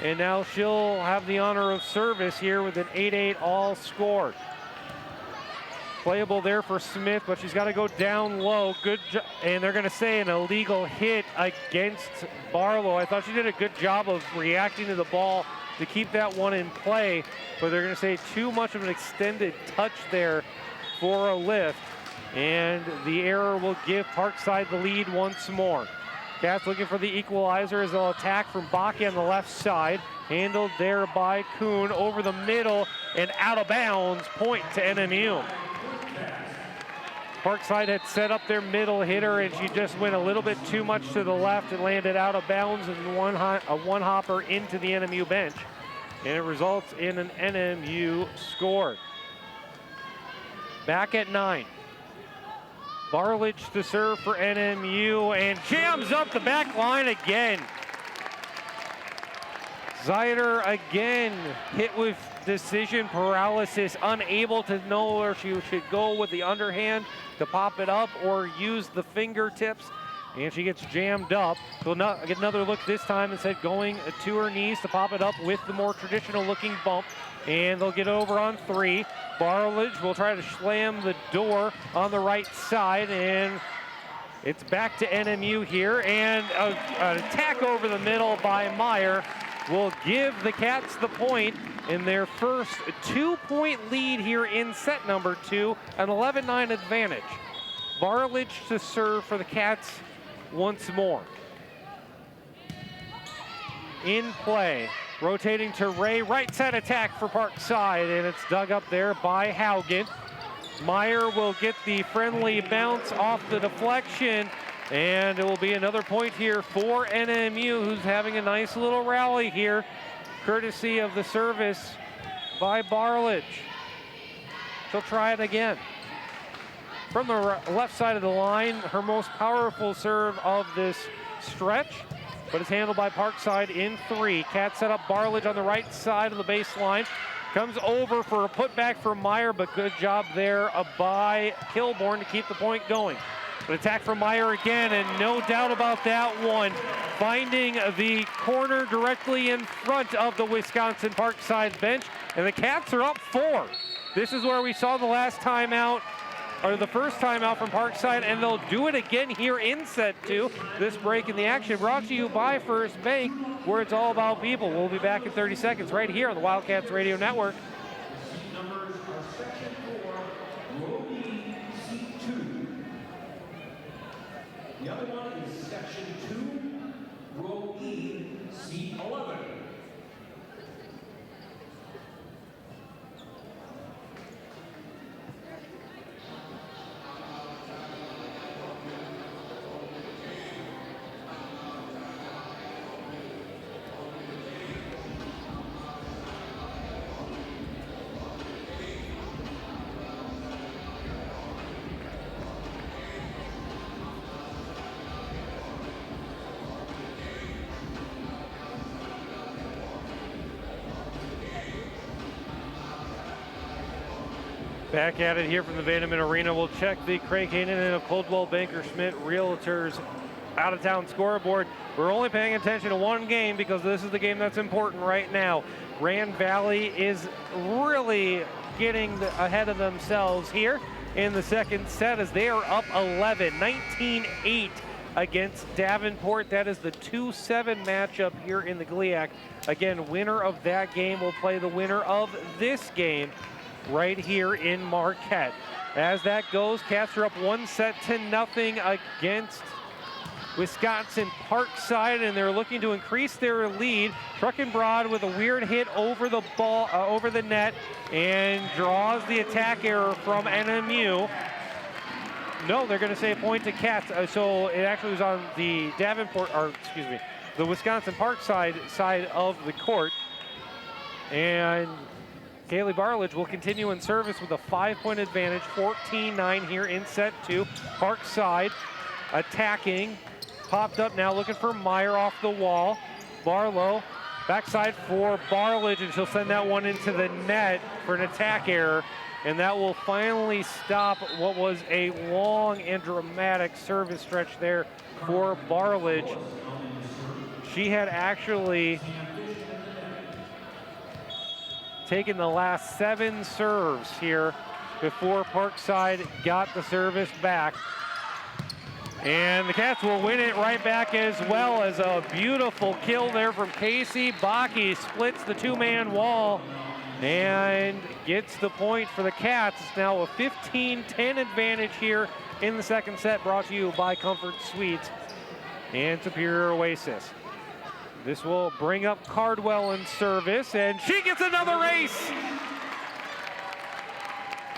And now she'll have the honor of service here with an 8-8 all score. Playable there for Smith, but she's got to go down low. Good and they're going to say an illegal hit against Barlow. I thought she did a good job of reacting to the ball to keep that one in play, but they're going to say too much of an extended touch there for a lift, and the error will give Parkside the lead once more. Cats looking for the equalizer as they'll attack from Bakke on the left side. Handled there by Kuhn over the middle and out of bounds. Point to NMU. Parkside had set up their middle hitter, and she just went a little bit too much to the left and landed out of bounds and a one-hopper into the NMU bench. And it results in an NMU score. Back at 9. Barlich to serve for NMU and jams up the back line again. Zeider again hit with decision paralysis, unable to know where she should go with the underhand to pop it up or use the fingertips, and she gets jammed up. She'll not get another look this time, instead going to her knees to pop it up with the more traditional looking bump, and they'll get over on 3. Barlich will try to slam the door on the right side, and it's back to NMU here, and an attack over the middle by Meyer will give the Cats the point in their first 2-point lead here in set number 2, an 11-9 advantage. Barlich to serve for the Cats once more. In play, rotating to Ray, right side attack for Parkside, and it's dug up there by Haugen. Meyer will get the friendly bounce off the deflection, and it will be another point here for NMU, who's having a nice little rally here, courtesy of the service by Barlich. She'll try it again. From the left side of the line, her most powerful serve of this stretch, but it's handled by Parkside in 3. Cat set up Barlich on the right side of the baseline. Comes over for a putback for Meyer, but good job there by Kilborn to keep the point going. An attack from Meyer again, and no doubt about that one. Finding the corner directly in front of the Wisconsin Parkside bench, and the Cats are up 4. This is where we saw the last timeout, or the first timeout from Parkside, and they'll do it again here in set 2. This break in the action brought to you by First Bank, where it's all about people. We'll be back in 30 seconds right here on the Wildcats Radio Network. Numbers are section 4, row B, seat 2. The other one is section 2, row E, seat 11. Back at it here from the Vandeman Arena. We'll check the Craig Hanen and Coldwell Banker Schmidt Realtors out-of-town scoreboard. We're only paying attention to one game because this is the game that's important right now. Grand Valley is really getting ahead of themselves here in the second set as they are up 11, 19-8 against Davenport. That is the 2-7 matchup here in the GLIAC. Again, winner of that game will play the winner of this game right here in Marquette. As that goes, Cats are up 1-0 against Wisconsin Parkside, and they're looking to increase their lead. Truckenbrod with a weird hit over the ball, over the net, and draws the attack error from NMU. No, they're going to say a point to Cats. So it actually was on the the Wisconsin Parkside side of the court. And Kaylee Barlich will continue in service with a 5-point advantage, 14-9 here in set 2. Parkside attacking, popped up now, looking for Meyer off the wall. Barlow, backside for Barlich, and she'll send that one into the net for an attack error. And that will finally stop what was a long and dramatic service stretch there for Barlich. She had actually taken the last 7 serves here before Parkside got the service back. And the Cats will win it right back as well, as a beautiful kill there from Casey. Baki splits the two-man wall and gets the point for the Cats. It's now a 15-10 advantage here in the second set, brought to you by Comfort Suites and Superior Oasis. This will bring up Cardwell in service, and she gets another ace.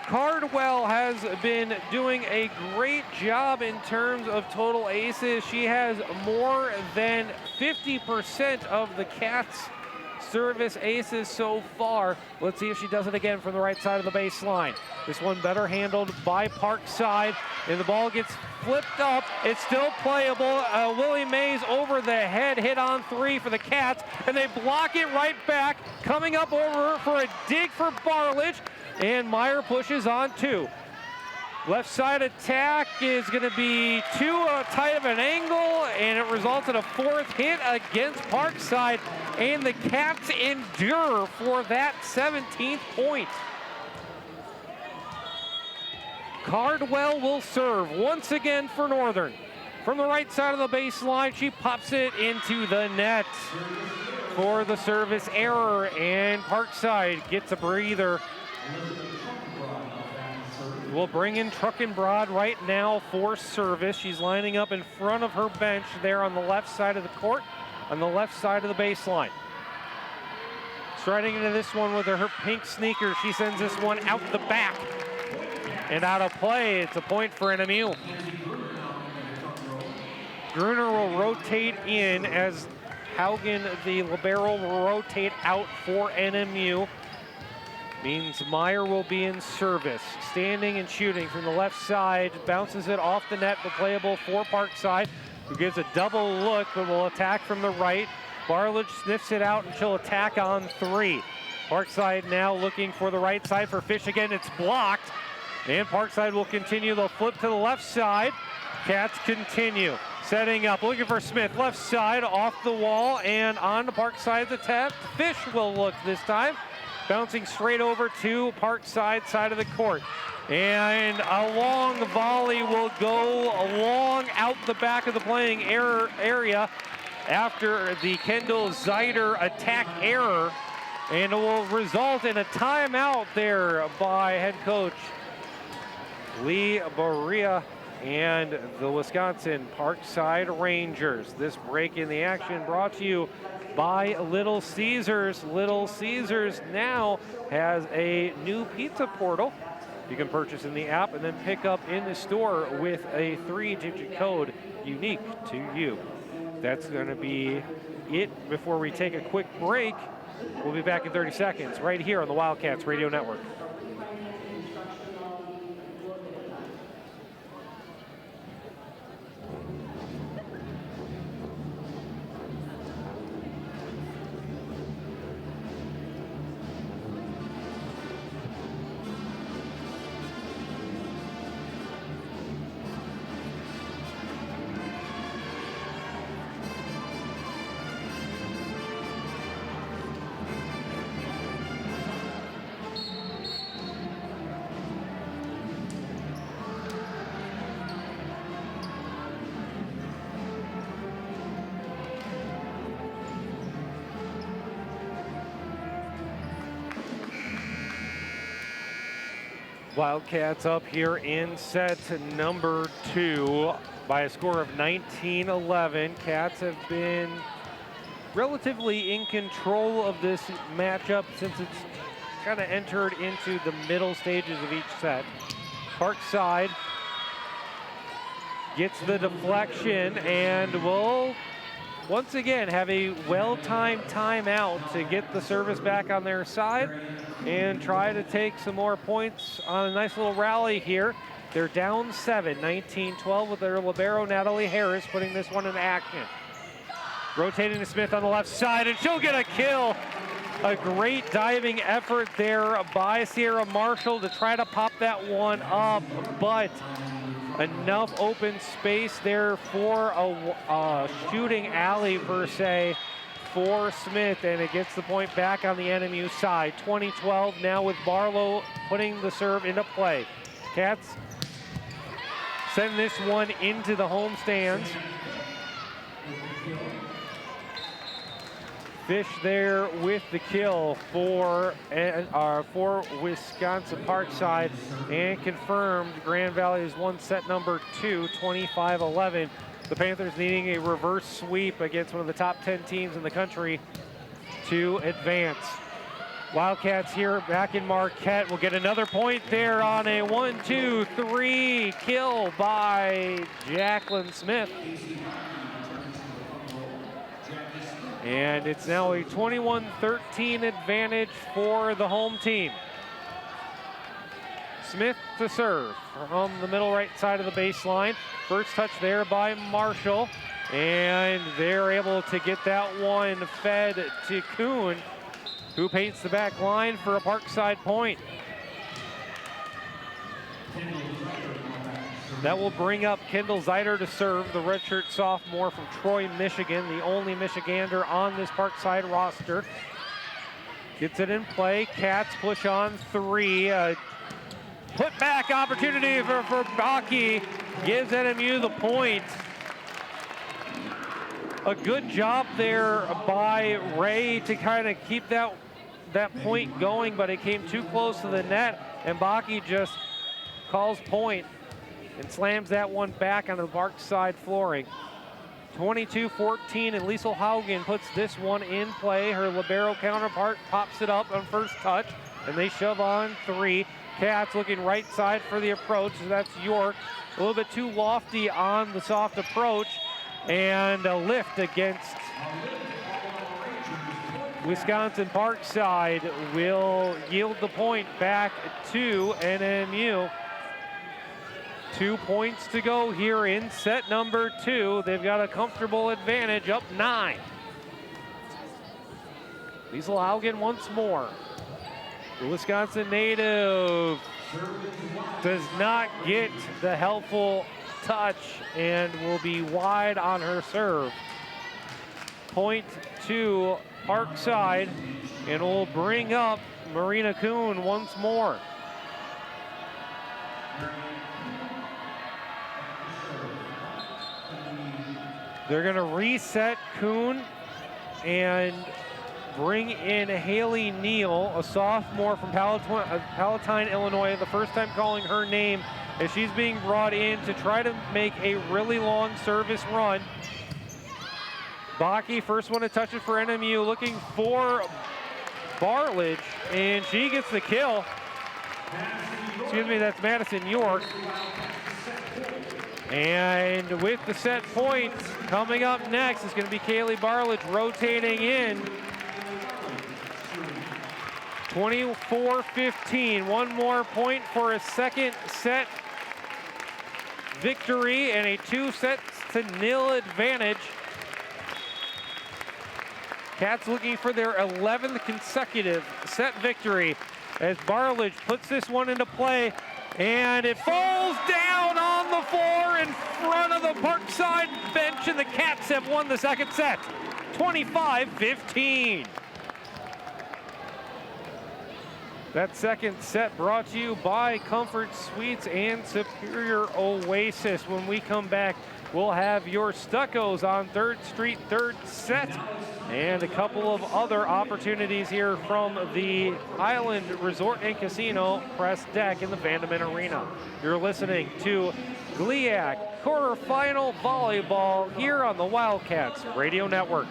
Cardwell has been doing a great job in terms of total aces. She has more than 50% of the Cats' service aces so far. Let's see if she does it again from the right side of the baseline. This one better handled by Parkside, and the ball gets flipped up. It's still playable. Willie Mays over the head, hit on three for the Cats, and they block it right back. Coming up over for a dig for Barlage, and Meyer pushes on two. Left side attack is going to be too tight of an angle, and it results in a fourth hit against Parkside, and the Cats endure for that 17th point. Cardwell will serve once again for Northern. From the right side of the baseline, she pops it into the net for the service error, and Parkside gets a breather. We'll bring in Truckenbrod right now for service. She's lining up in front of her bench there on the left side of the court, on the left side of the baseline. Striding into this one with her pink sneakers, she sends this one out the back. And out of play, it's a point for NMU. Gruner will rotate in as Haugen, the libero, will rotate out for NMU. Means Meyer will be in service. Standing and shooting from the left side. Bounces it off the net, but playable for Parkside, who gives a double look, but will attack from the right. Barlage sniffs it out, and she'll attack on three. Parkside now looking for the right side for Fish again. It's blocked. And Parkside will continue. They'll flip to the left side. Cats continue. Setting up, looking for Smith. Left side, off the wall, and on to Parkside's attempt. Fish will look this time. Bouncing straight over to Parkside side of the court. And a long volley will go long out the back of the playing area after the Kendall Zeider attack error. And it will result in a timeout there by head coach Lee Berea and the Wisconsin Parkside Rangers. This break in the action brought to you by Little Caesars. Little Caesars now has a new pizza portal. You can purchase in the app and then pick up in the store with a 3-digit code unique to you. That's going to be it before we take a quick break. We'll be back in 30 seconds right here on the Wildcats Radio Network. Wildcats up here in set number 2 by a score of 19-11. Cats have been relatively in control of this matchup since it's kind of entered into the middle stages of each set. Parkside gets the deflection and will once again have a well-timed timeout to get the service back on their side and try to take some more points on a nice little rally here. They're down 7, 19-12 with their libero, Natalie Harris, putting this one in action. Rotating to Smith on the left side, and she'll get a kill. A great diving effort there by Sierra Marshall to try to pop that one up, but enough open space there for a shooting alley per se for Smith, and it gets the point back on the NMU side. 20-12 now with Barlow putting the serve into play. Cats send this one into the home stands. Fish there with the kill for Wisconsin Parkside, and confirmed Grand Valley has won set number 2, 25-11. The Panthers needing a reverse sweep against one of the top 10 teams in the country to advance. Wildcats here back in Marquette will get another point there on a 1-2-3 kill by Jacqueline Smith. And it's now a 21-13 advantage for the home team. Smith to serve from the middle right side of the baseline. First touch there by Marshall. And they're able to get that one fed to Kuhn, who paints the back line for a Parkside point. That will bring up Kendall Zeider to serve, the redshirt sophomore from Troy, Michigan, the only Michigander on this Parkside roster. Gets it in play. Cats push on 3. Put back opportunity for Baki. Gives NMU the point. A good job there by Ray to kind of keep that point going, but it came too close to the net, and Baki just calls point and slams that one back on the Parkside flooring. 22-14, and Liesl Haugen puts this one in play. Her libero counterpart pops it up on first touch, and they shove on 3. Cats looking right side for the approach, so that's York. A little bit too lofty on the soft approach, and a lift against Wisconsin. Parkside will yield the point back to NMU. 2 points to go here in set number 2. They've got a comfortable advantage, up 9. Liesl Haugen once more. The Wisconsin native does not get the helpful touch and will be wide on her serve. Point to Parkside, and will bring up Marina Kuhn once more. They're going to reset Kuhn and bring in Haley Neal, a sophomore from Palatine, Illinois. The first time calling her name, as she's being brought in to try to make a really long service run. Baki, first one to touch it for NMU, looking for Bartlett, and she gets the kill. Excuse me, that's Madison York. And with the set point coming up next is going to be Kaylee Bartlett rotating in. 24-15, one more point for a second set victory and a 2-0 advantage. Cats looking for their 11th consecutive set victory as Bartlett puts this one into play, and it falls down on the floor in front of the Parkside bench, and the Cats have won the second set, 25-15. That second set brought to you by Comfort Suites and Superior Oasis. When we come back, we'll have your Stuccos on 3rd Street, third set, and a couple of other opportunities here from the Island Resort and Casino press deck in the Vandeman Arena. You're listening to GLIAC quarterfinal volleyball here on the Wildcats Radio Network.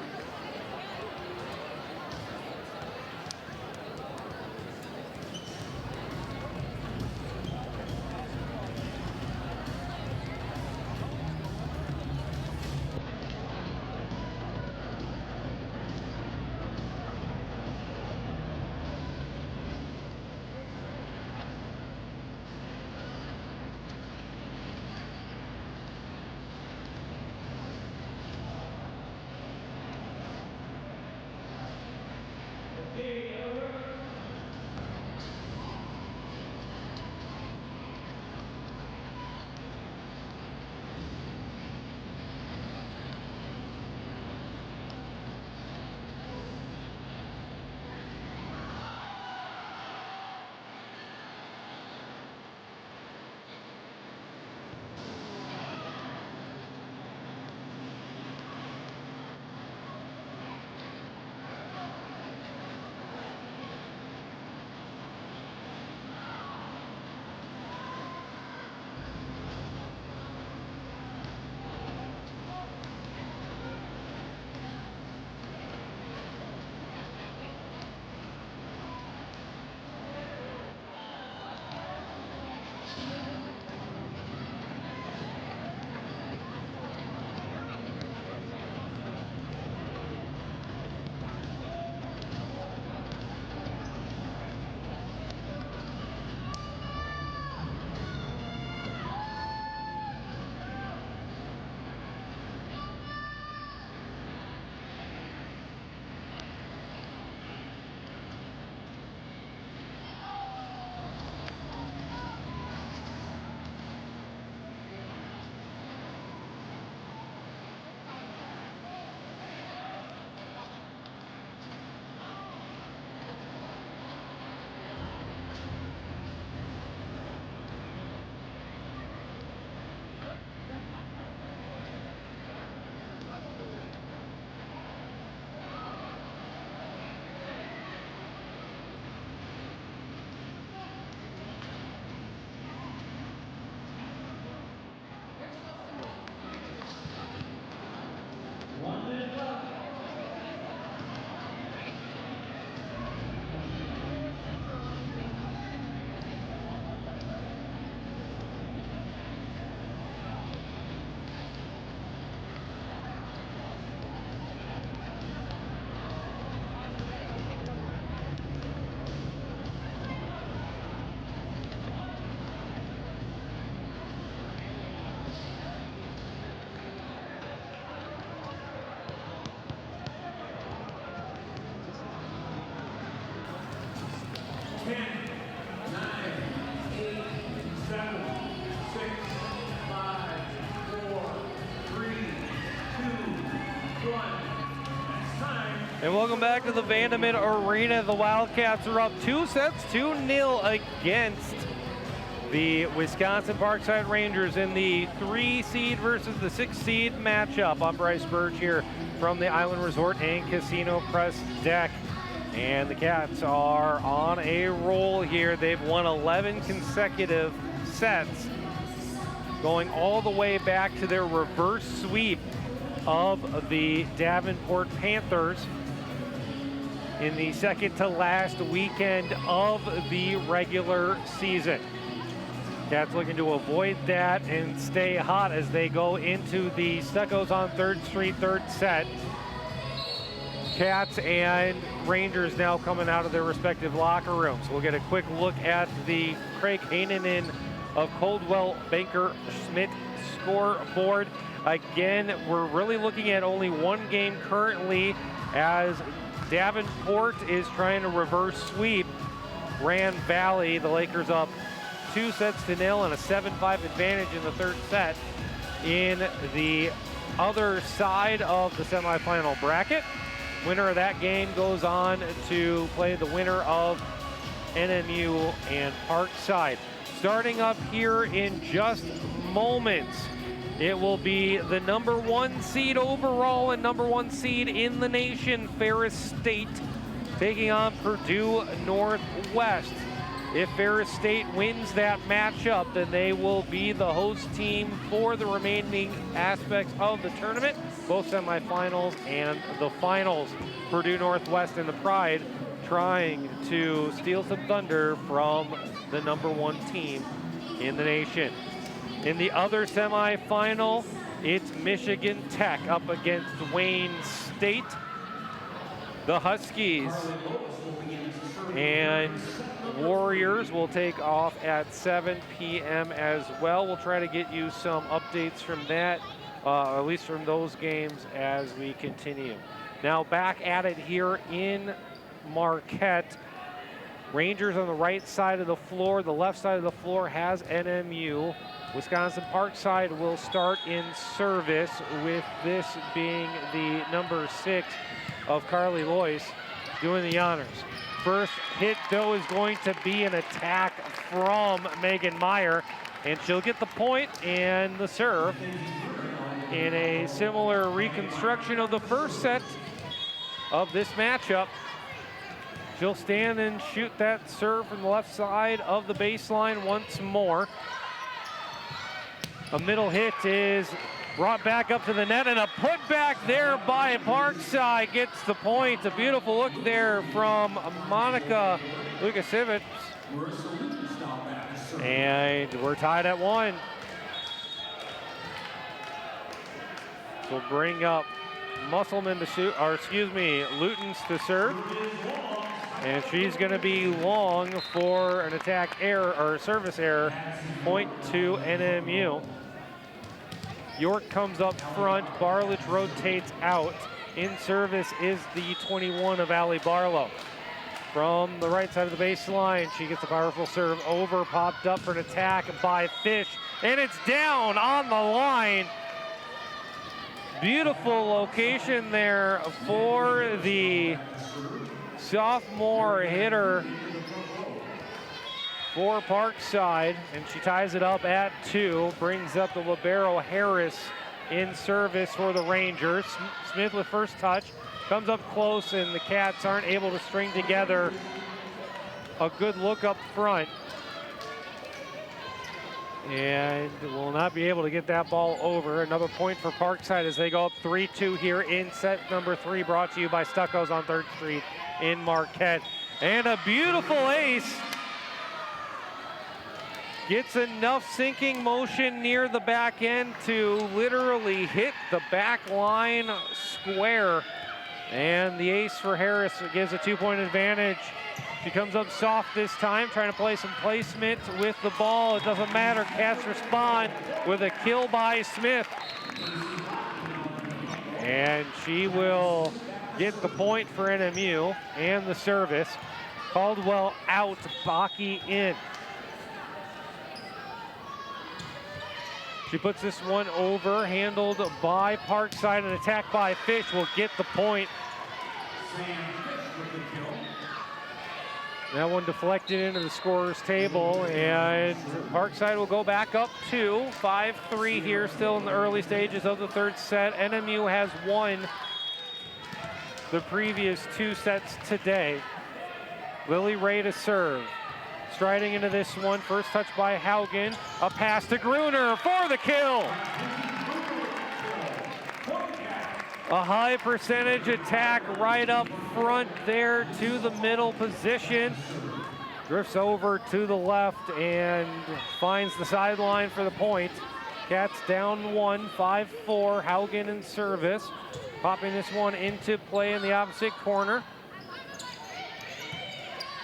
Welcome back to the Vandeman Arena. The Wildcats are up 2-0 against the Wisconsin Parkside Rangers in the 3 seed versus the 6 seed matchup. I'm Bryce Birch here from the Island Resort and Casino Press Deck. And the Cats are on a roll here. They've won 11 consecutive sets, going all the way back to their reverse sweep of the Davenport Panthers in the second to last weekend of the regular season. Cats looking to avoid that and stay hot as they go into the Stuckos on 3rd Street third set. Cats and Rangers now coming out of their respective locker rooms. We'll get a quick look at the Craig Hainanen of Coldwell Banker Schmidt scoreboard. Again, we're really looking at only one game currently as Davenport is trying to reverse sweep Grand Valley. The Lakers up 2-0 and a 7-5 advantage in the third set. In the other side of the semifinal bracket, winner of that game goes on to play the winner of NMU and Parkside. Starting up here in just moments, it will be the number 1 seed overall and number 1 seed in the nation, Ferris State, taking on Purdue Northwest. If Ferris State wins that matchup, then they will be the host team for the remaining aspects of the tournament, both semifinals and the finals. Purdue Northwest and the Pride trying to steal some thunder from the number 1 team in the nation. In the other semifinal, it's Michigan Tech up against Wayne State. The Huskies and Warriors will take off at 7 p.m. as well. We'll try to get you some updates from that, at least from those games as we continue. Now back at it here in Marquette. Rangers on the right side of the floor. The left side of the floor has NMU. Wisconsin Parkside will start in service, with this being the number 6 of Carly Loyce doing the honors. First hit, though, is going to be an attack from Megan Meyer, and she'll get the point and the serve in a similar reconstruction of the first set of this matchup. She'll stand and shoot that serve from the left side of the baseline once more. A middle hit is brought back up to the net, and a putback there by Parkside gets the point. A beautiful look there from Monica Lukasiewicz. And we're tied at 1. We'll bring up Musselman to shoot, or excuse me, Lutens to serve. And she's going to be long for an attack error, or service error, point to NMU. York comes up front, Barlich rotates out. In service is the 21 of Allie Barlow. From the right side of the baseline, she gets a powerful serve over, popped up for an attack by Fish, and it's down on the line. Beautiful location there for the sophomore hitter for Parkside, and she ties it up at 2, brings up the libero Harris in service for the Rangers. Smith with first touch, comes up close, and the Cats aren't able to string together a good look up front, and will not be able to get that ball over. Another point for Parkside as they go up 3-2 here in set number 3, brought to you by Stuckos on 3rd Street in Marquette. And a beautiful ace. Gets enough sinking motion near the back end to literally hit the back line square. And the ace for Harris gives a 2-point advantage. She comes up soft this time, trying to play some placement with the ball. It doesn't matter. Cats respond with a kill by Smith. And she will get the point for NMU and the service. Caldwell out, Bakke in. She puts this one over, handled by Parkside. An attack by Fish will get the point That one deflected into the scorer's table, and Parkside will go back up 2. 5-3 here, still in the early stages of the third set. NMU has won the previous 2 sets today. Lily Ray to serve. Striding into this one, first touch by Haugen. A pass to Gruner for the kill. A high percentage attack right up front there to the middle position. Drifts over to the left and finds the sideline for the point. Cats down 1, 5-4. Haugen in service. Popping this one into play in the opposite corner.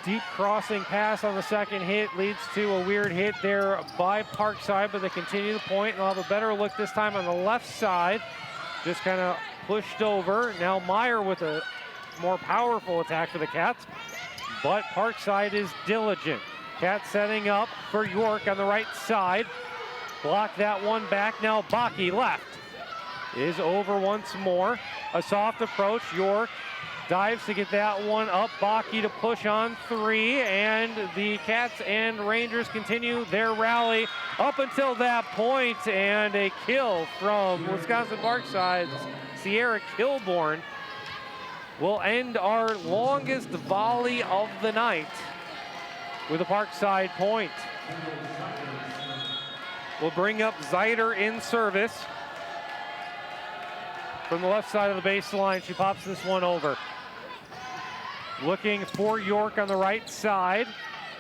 Deep crossing pass on the second hit leads to a weird hit there by Parkside, but they continue the point. They'll have a better look this time on the left side. Just kind of pushed over. Now Meyer with a more powerful attack for the Cats, but Parkside is diligent. Cats setting up for York on the right side. Block that one back. Now Baki left is over once more. A soft approach. York dives to get that one up. Baki to push on 3, and the Cats and Rangers continue their rally up until that point, and a kill from Wisconsin Parkside's Sierra Kilborn will end our longest volley of the night with a Parkside point. We'll bring up Zeider in service. From the left side of the baseline, she pops this one over. Looking for York on the right side.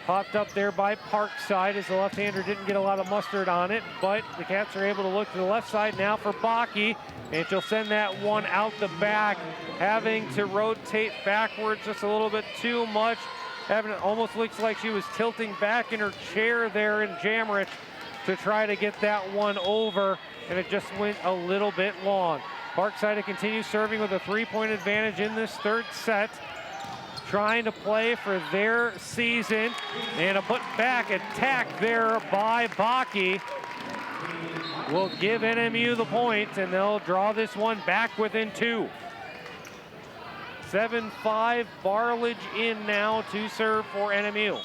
Popped up there by Parkside as the left-hander didn't get a lot of mustard on it, but the Cats are able to look to the left side now for Baki, and she'll send that one out the back, having to rotate backwards just a little bit too much. It almost looks like she was tilting back in her chair there in Jamrich to try to get that one over, and it just went a little bit long. Parkside to continue serving with a 3-point advantage in this third set, trying to play for their season, and a put-back attack there by Baki will give NMU the point, and they'll draw this one back within 2. 7-5, Barlage in now to serve for NMU.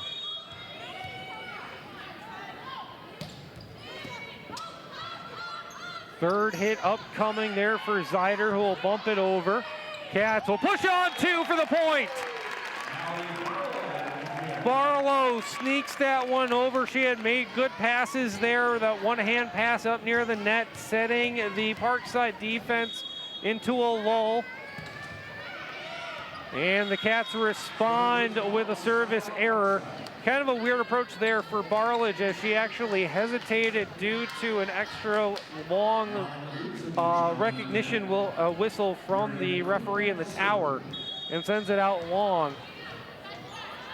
Third hit upcoming there for Zeider, who will bump it over. Cats will push on 2 for the point. Barlow sneaks that one over. She had made good passes there. That one-hand pass up near the net, setting the Parkside defense into a lull. And the Cats respond with a service error. Kind of a weird approach there for Barlage, as she actually hesitated due to an extra long recognition whistle from the referee in the tower, and sends it out long.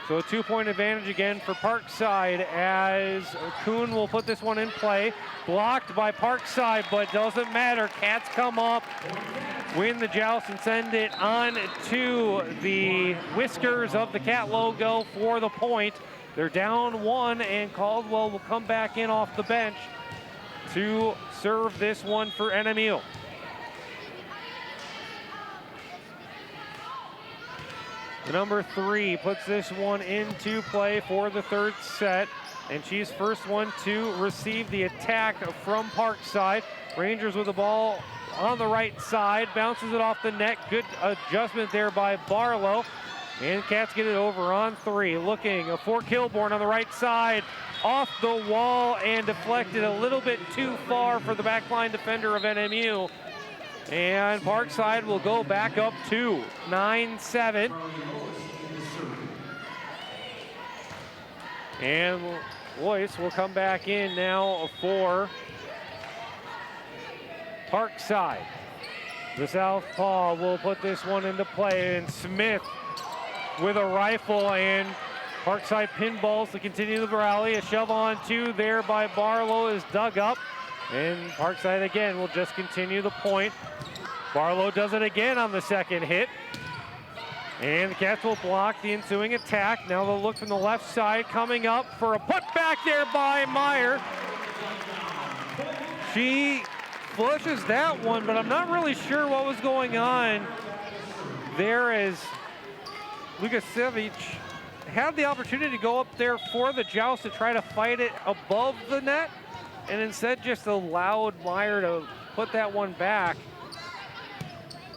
So a 2-point advantage again for Parkside, as Kuhn will put this one in play. Blocked by Parkside, but doesn't matter. Cats come up, win the joust, and send it on to the whiskers of the Cat logo for the point. They're down 1, and Caldwell will come back in off the bench to serve this one for NMU. The number 3 puts this one into play for the third set, and she's first one to receive the attack from Parkside. Rangers with the ball on the right side, bounces it off the net. Good adjustment there by Barlow, and Cats get it over on 3. Looking for Kilborn on the right side, off the wall and deflected a little bit too far for the backline defender of NMU. And Parkside will go back up 2, 9-7. And Loyce will come back in now for Parkside. The southpaw will put this one into play, and Smith with a rifle, and Parkside pinballs to continue the rally. A shove on 2 there by Barlow is dug up, and Parkside again will just continue the point. Barlow does it again on the second hit, and the Cats will block the ensuing attack. Now they'll look from the left side, coming up for a putback there by Meyer. She flushes that one, but I'm not really sure what was going on there, as Lukasiewicz had the opportunity to go up there for the joust to try to fight it above the net, and instead just allowed Meyer to put that one back.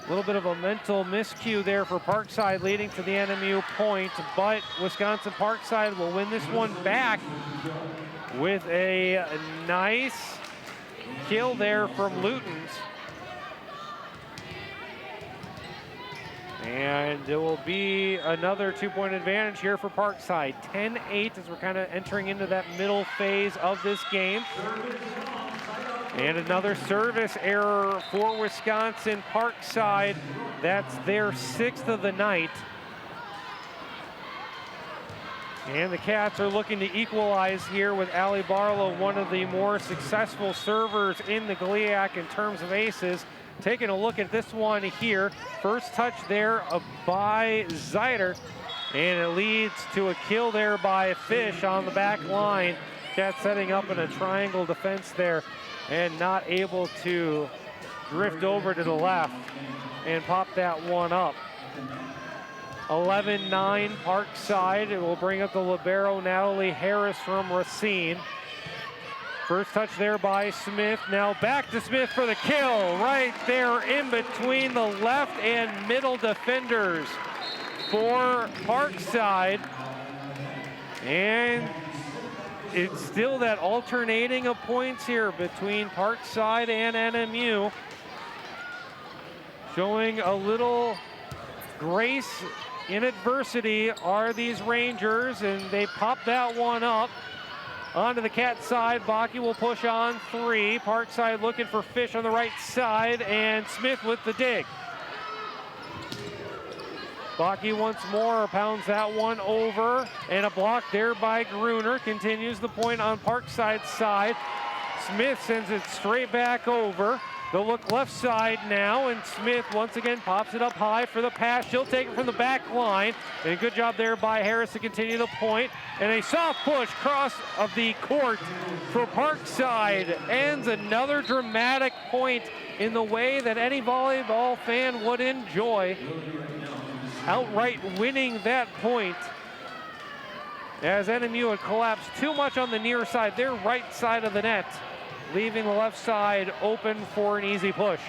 A little bit of a mental miscue there for Parkside, leading to the NMU point, but Wisconsin Parkside will win this one back with a nice kill there from Lutens. And it will be another 2-point advantage here for Parkside. 10-8 as we're kind of entering into that middle phase of this game. And another service error for Wisconsin Parkside. That's their 6th of the night. And the Cats are looking to equalize here with Allie Barlow, one of the more successful servers in the GLIAC in terms of aces. Taking a look at this one here. First touch there by Zeider, and it leads to a kill there by Fish on the back line. Cats setting up in a triangle defense there and not able to drift over to the left and pop that one up. 11-9 Parkside. It will bring up the libero Natalie Harris from Racine. First touch there by Smith. Now back to Smith for the kill. Right there in between the left and middle defenders for Parkside. And it's still that alternating of points here between Parkside and NMU. Showing a little grace in adversity are these Rangers, and they pop that one up. Onto the Cat side, Baki will push on 3. Parkside looking for Fish on the right side, and Smith with the dig. Baki once more pounds that one over, and a block there by Gruner. Continues the point on Parkside's side. Smith sends it straight back over. They'll look left side now, and Smith once again pops it up high for the pass. She'll take it from the back line, and a good job there by Harris to continue the point. And a soft push cross of the court for Parkside ends another dramatic point in the way that any volleyball fan would enjoy. Outright winning that point as NMU had collapsed too much on the near side, their right side of the net, leaving the left side open for an easy push.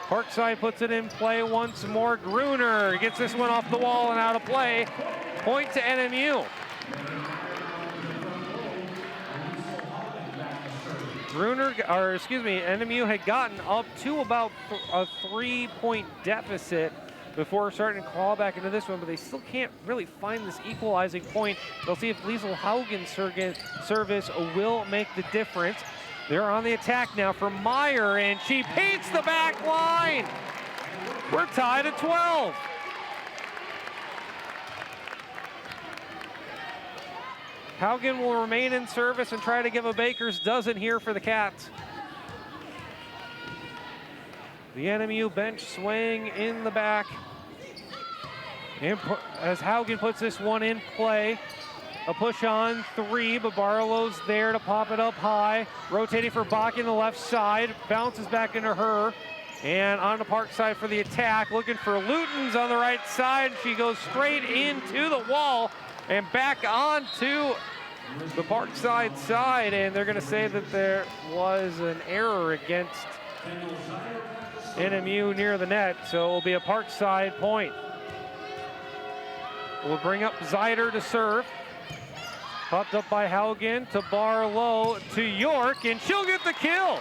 Parkside puts it in play once more. Gruner gets this one off the wall and out of play. Point to NMU. NMU had gotten up to about a 3-point deficit before starting to claw back into this one, but they still can't really find this equalizing point. They'll see if Liesl Haugen's service will make the difference. They're on the attack now for Meyer, and she paints the back line. We're tied at 12. Haugen will remain in service and try to give a baker's dozen here for the Cats. The NMU bench swaying in the back. As Haugen puts this one in play, a push on 3, but Barlow's there to pop it up high. Rotating for Bach in the left side, bounces back into her, and on the Parkside for the attack. Looking for Lutens on the right side. She goes straight into the wall and back onto the Parkside side, and they're gonna say that there was an error against NMU near the net, so it will be a Parkside point. We'll bring up Zeider to serve. Popped up by Haugen to Barlow to York, and she'll get the kill.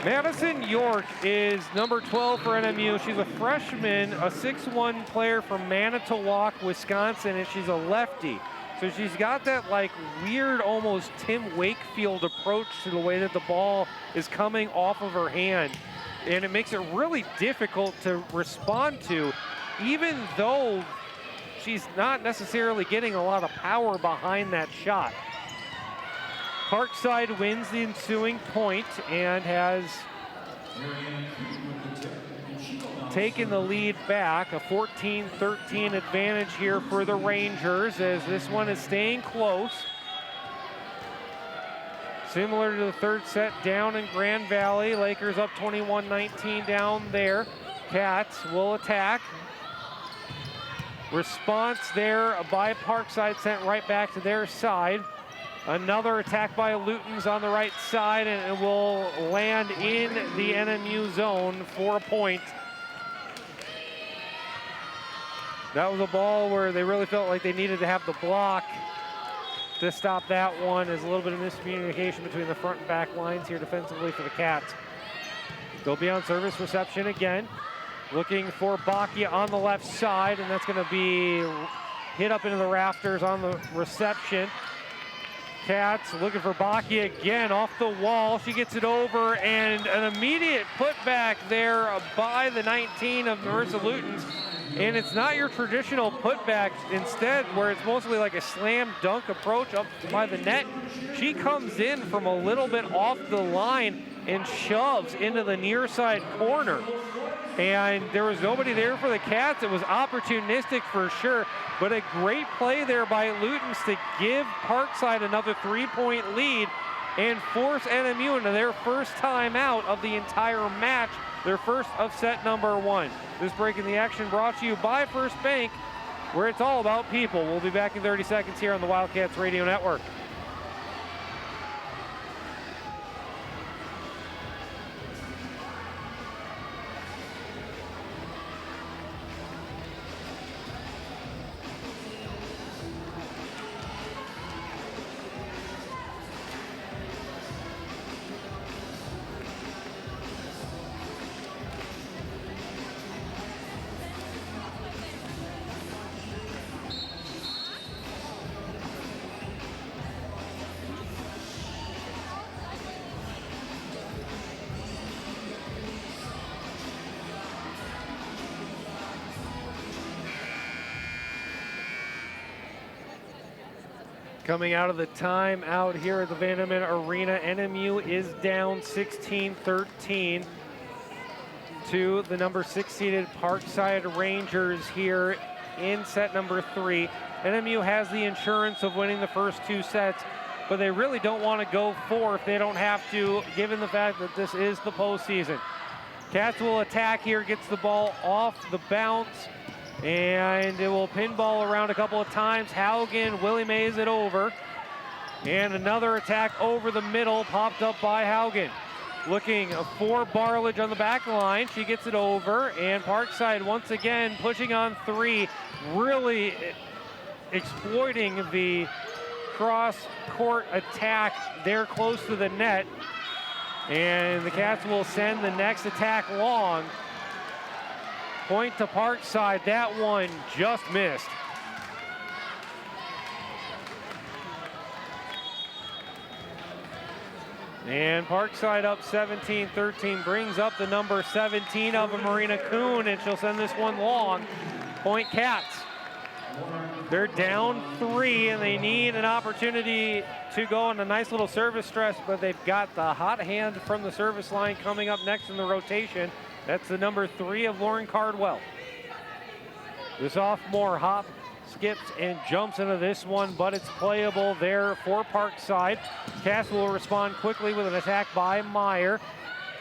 Madison York is number 12 for NMU. She's a freshman, a 6'1" player from Manitowoc, Wisconsin, and she's a lefty. So she's got that like weird, almost Tim Wakefield approach to the way that the ball is coming off of her hand. And it makes it really difficult to respond to, even though she's not necessarily getting a lot of power behind that shot. Parkside wins the ensuing point and has taken the lead back, a 14-13 advantage here for the Rangers as this one is staying close. Similar to the third set down in Grand Valley, Lakers up 21-19 down there. Cats will attack. Response there by Parkside, sent right back to their side. Another attack by Luton's on the right side, and it will land in the NMU zone for a point. That was a ball where they really felt like they needed to have the block to stop that one. There's a little bit of miscommunication between the front and back lines here defensively for the Cats. They'll be on service reception again. Looking for Bakia on the left side, and that's going to be hit up into the rafters on the reception. Cats looking for Bakia again off the wall. She gets it over, and an immediate putback there by the 19 of Marissa Luton's. And it's not your traditional putback. Instead, where it's mostly like a slam dunk approach up by the net, she comes in from a little bit off the line and shoves into the near side corner. And there was nobody there for the Cats. It was opportunistic for sure, but a great play there by Luton's to give Parkside another 3-point lead and force NMU into their first time out of the entire match, their first of set number 1. This break in the action brought to you by First Bank, where it's all about people. We'll be back in 30 seconds here on the Wildcats Radio Network. Coming out of the timeout here at the Vanderman Arena, NMU is down 16-13 to the number 6 seeded Parkside Rangers here in set number 3. NMU has the insurance of winning the first 2 sets, but they really don't want to go 4 if they don't have to, given the fact that this is the postseason. Cats will attack here, gets the ball off the bounce, and it will pinball around a couple of times. Haugen, Willie Mays it over. And another attack over the middle, popped up by Haugen. Looking for Barlage on the back line. She gets it over, and Parkside once again pushing on 3, really exploiting the cross-court attack there close to the net. And the Cats will send the next attack long. Point to Parkside, that one just missed. And Parkside up 17-13, brings up the number 17 of Marina Kuhn, and she'll send this one long. Point Cats. They're down 3, and they need an opportunity to go on a nice little service stretch, but they've got the hot hand from the service line coming up next in the rotation. That's the number 3 of Lauren Cardwell. The sophomore hop, skips, and jumps into this one, but it's playable there for Parkside. Cass will respond quickly with an attack by Meyer.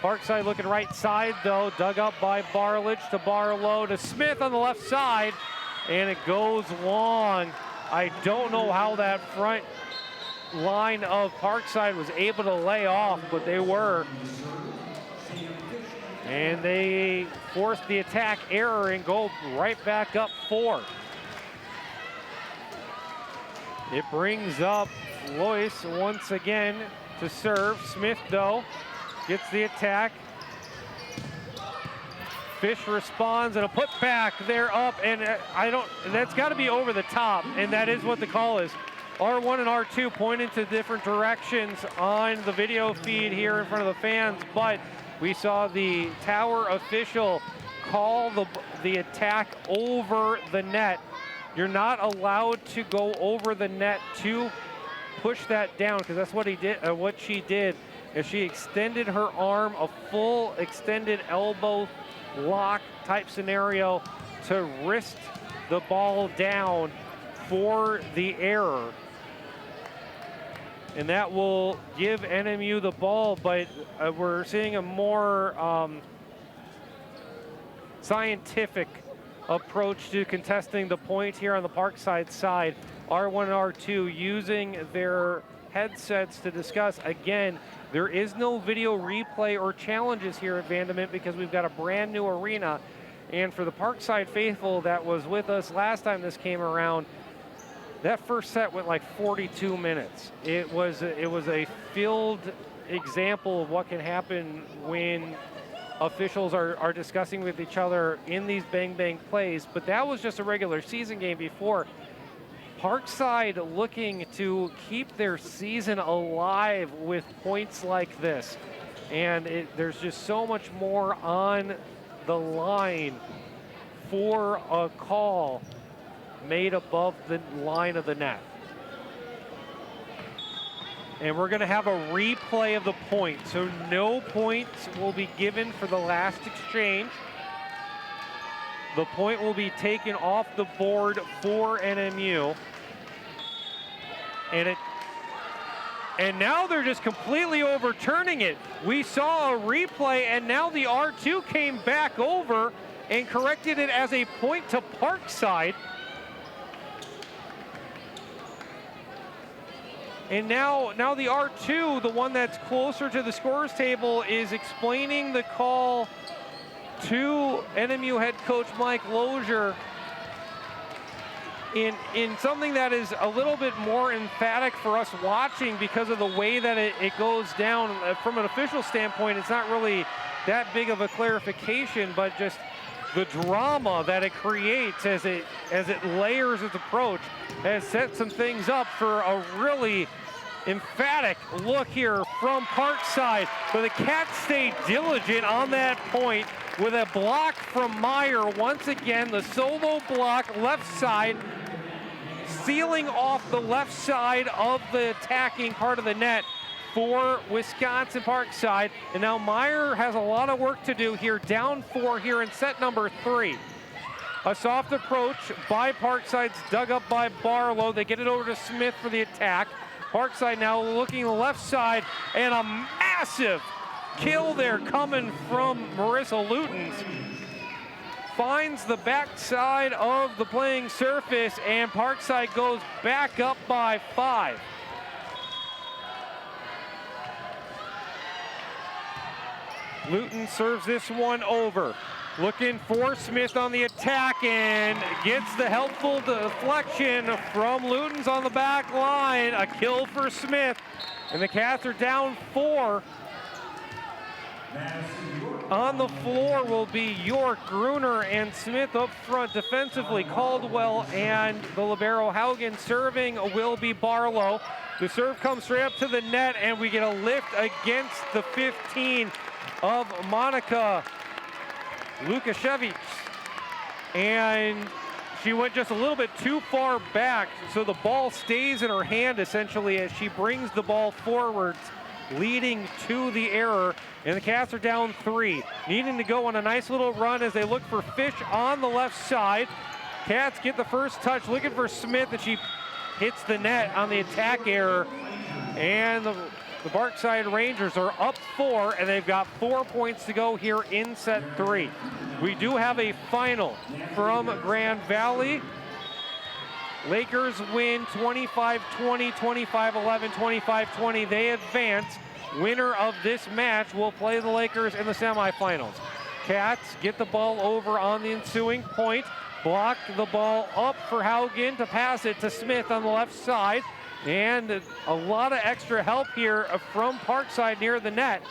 Parkside looking right side, though, dug up by Barlage to Barlow to Smith on the left side, and it goes long. I don't know how that front line of Parkside was able to lay off, but they were. And they force the attack error and go right back up 4. It brings up Lois once again to serve. Smith, though, gets the attack. Fish responds, and a putback there up, and that's got to be over the top, and that is what the call is. R1 and R2 point into different directions on the video feed here in front of the fans, but we saw the tower official call the attack over the net. You're not allowed to go over the net to push that down, because that's what he did. What she did is she extended her arm, a full extended elbow lock type scenario, to wrist the ball down for the error. And that will give NMU the ball, but we're seeing a more scientific approach to contesting the point here on the Parkside side. R1 and R2 using their headsets to discuss. Again, there is no video replay or challenges here at Vandement because we've got a brand new arena. And for the Parkside faithful that was with us last time this came around, that first set went like 42 minutes. It was a field example of what can happen when officials are discussing with each other in these bang-bang plays, but that was just a regular season game before. Parkside looking to keep their season alive with points like this. And there's just so much more on the line for a call made above the line of the net. And we're gonna have a replay of the point. So no points will be given for the last exchange. The point will be taken off the board for NMU. And now they're just completely overturning it. We saw a replay and now the R2 came back over and corrected it as a point to Parkside. And now the R2, the one that's closer to the scorer's table, is explaining the call to NMU head coach Mike Lozier in something that is a little bit more emphatic for us watching because of the way that it goes down. From an official standpoint, it's not really that big of a clarification, but just the drama that it creates as it layers its approach has set some things up for a really emphatic look here from Parkside. But the Cats stay diligent on that point with a block from Meyer. Once again, the solo block left side, sealing off the left side of the attacking part of the net for Wisconsin Parkside. And now Meyer has a lot of work to do here, down 4 here in set number 3. A soft approach by Parkside's dug up by Barlow. They get it over to Smith for the attack. Parkside now looking the left side, and a massive kill there coming from Marissa Lutens. Finds the backside of the playing surface, and Parkside goes back up by 5. Luton serves this one over. Looking for Smith on the attack and gets the helpful deflection from Lutens on the back line. A kill for Smith, and the Cats are down 4. On the floor will be York, Gruner, and Smith up front defensively. Caldwell and the libero Haugen. Serving will be Barlow. The serve comes straight up to the net, and we get a lift against the 15 of Monica Lukashevich. And she went just a little bit too far back, so the ball stays in her hand essentially as she brings the ball forwards, leading to the error. And the Cats are down 3, needing to go on a nice little run as they look for Fish on the left side. Cats get the first touch, looking for Smith, and she hits the net on the attack error. And the Parkside Rangers are up 4, and they've got 4 points to go here in set 3. We do have a final from Grand Valley. Lakers win 25-20, 25-11, 25-20. They advance. Winner of this match will play the Lakers in the semifinals. Cats get the ball over on the ensuing point. Block the ball up for Haugen to pass it to Smith on the left side. And a lot of extra help here from Parkside near the net,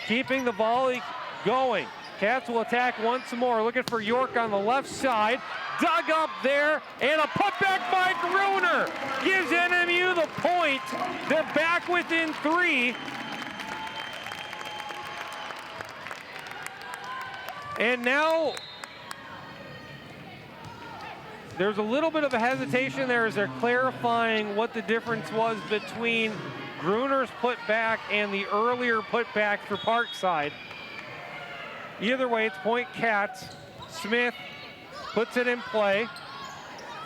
keeping the volley going. Cats will attack once more, looking for York on the left side. Dug up there, and a putback by Gruner gives NMU the point. They're back within 3. And now there's a little bit of a hesitation there as they're clarifying what the difference was between Gruner's putback and the earlier putback for Parkside. Either way, it's point Cats. Smith puts it in play.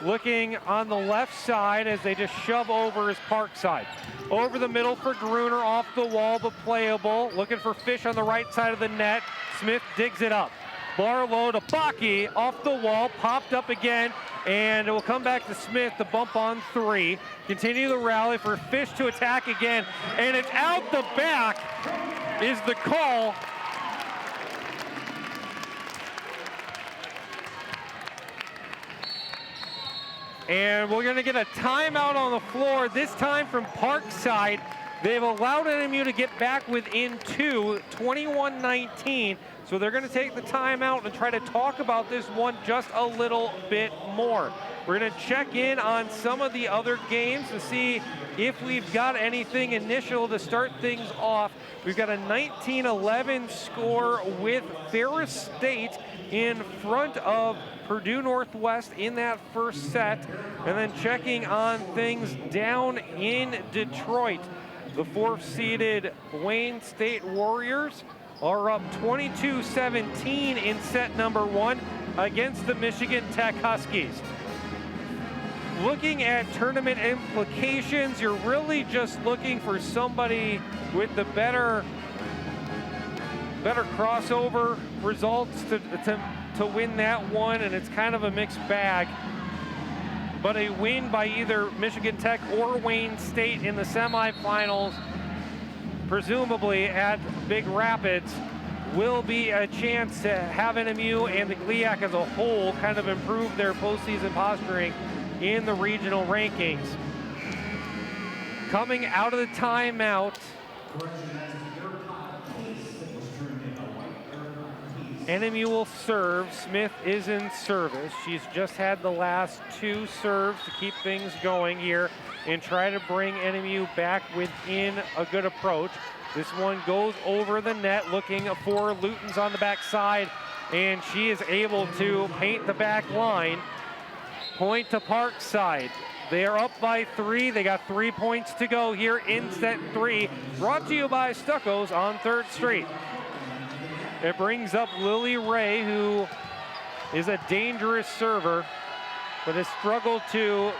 Looking on the left side as they just shove over is Parkside. Over the middle for Gruner, off the wall, but playable. Looking for Fish on the right side of the net. Smith digs it up. Barlow to Baki, off the wall, popped up again, and it will come back to Smith, the bump on 3. Continue the rally for Fish to attack again, and it's out the back is the call. And we're gonna get a timeout on the floor, this time from Parkside. They've allowed NMU to get back within 2, 21-19. So they're gonna take the timeout and try to talk about this one just a little bit more. We're gonna check in on some of the other games to see if we've got anything initial to start things off. We've got a 19-11 score with Ferris State in front of Purdue Northwest in that first set. And then checking on things down in Detroit. The 4th-seeded Wayne State Warriors are up 22-17 in set number 1 against the Michigan Tech Huskies. Looking at tournament implications, you're really just looking for somebody with the better crossover results to win that one, and it's kind of a mixed bag. But a win by either Michigan Tech or Wayne State in the semifinals, presumably at Big Rapids, will be a chance to have NMU and the GLIAC as a whole kind of improve their postseason posturing in the regional rankings. Coming out of the timeout, NMU will serve. Smith is in service. She's just had the last 2 serves to keep things going here and try to bring NMU back within a good approach. This one goes over the net, looking for Lutens on the backside, and she is able to paint the back line. Point to Parkside. They are up by 3. They got 3 points to go here in set 3. Brought to you by Stucco's on 3rd Street. It brings up Lily Ray, who is a dangerous server, but has struggled to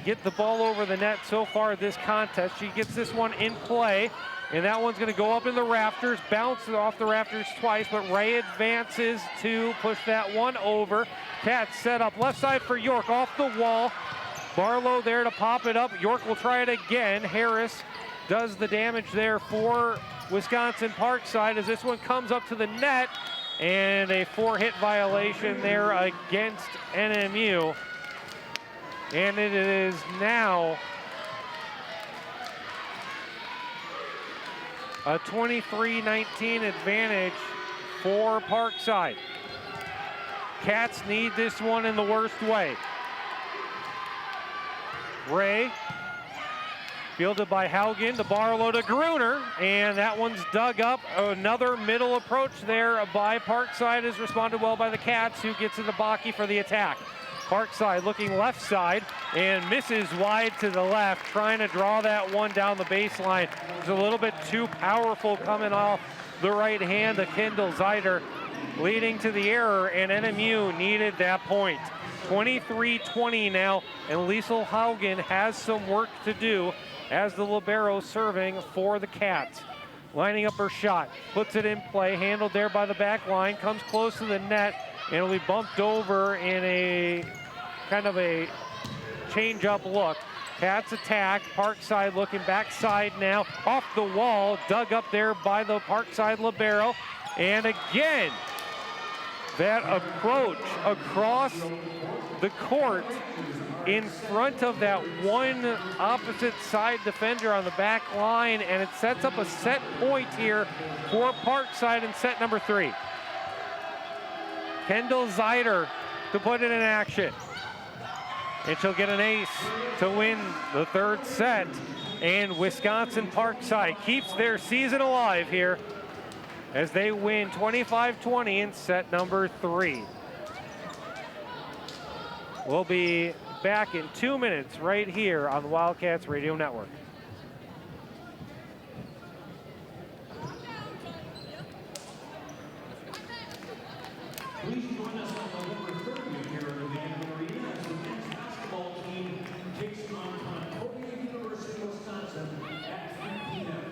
get the ball over the net so far this contest. She gets this one in play, and that one's gonna go up in the rafters, bounces off the rafters twice, but Ray advances to push that one over. Cats set up left side for York, off the wall. Barlow there to pop it up. York will try it again. Harris does the damage there for Wisconsin Parkside as this one comes up to the net, and a 4-hit violation there against NMU. And it is now a 23-19 advantage for Parkside. Cats need this one in the worst way. Ray, fielded by Haugen, to Barlow to Gruner, and that one's dug up. Another middle approach there by Parkside is responded well by the Cats, who gets to the Baki for the attack. Parkside looking left side and misses wide to the left, trying to draw that one down the baseline. It's a little bit too powerful coming off the right hand of Kendall Zeider, leading to the error, and NMU needed that point. 23-20 now, and Liesl Haugen has some work to do as the libero serving for the Cats. Lining up her shot, puts it in play, handled there by the back line, comes close to the net, and will be bumped over in a kind of a change-up look. Cats attack, Parkside looking backside now, off the wall, dug up there by the Parkside libero, and again, that approach across the court in front of that one opposite side defender on the back line, and it sets up a set point here for Parkside in set number 3. Kendall Zeider to put it in action. And she'll get an ace to win the 3rd set, and Wisconsin Parkside keeps their season alive here as they win 25-20 in set number 3. We'll be back in 2 minutes right here on the Wildcats Radio Network. Please join us on November 30th here at the Van Arena as the men's basketball team takes on Concordia University, Wisconsin at 3 p.m.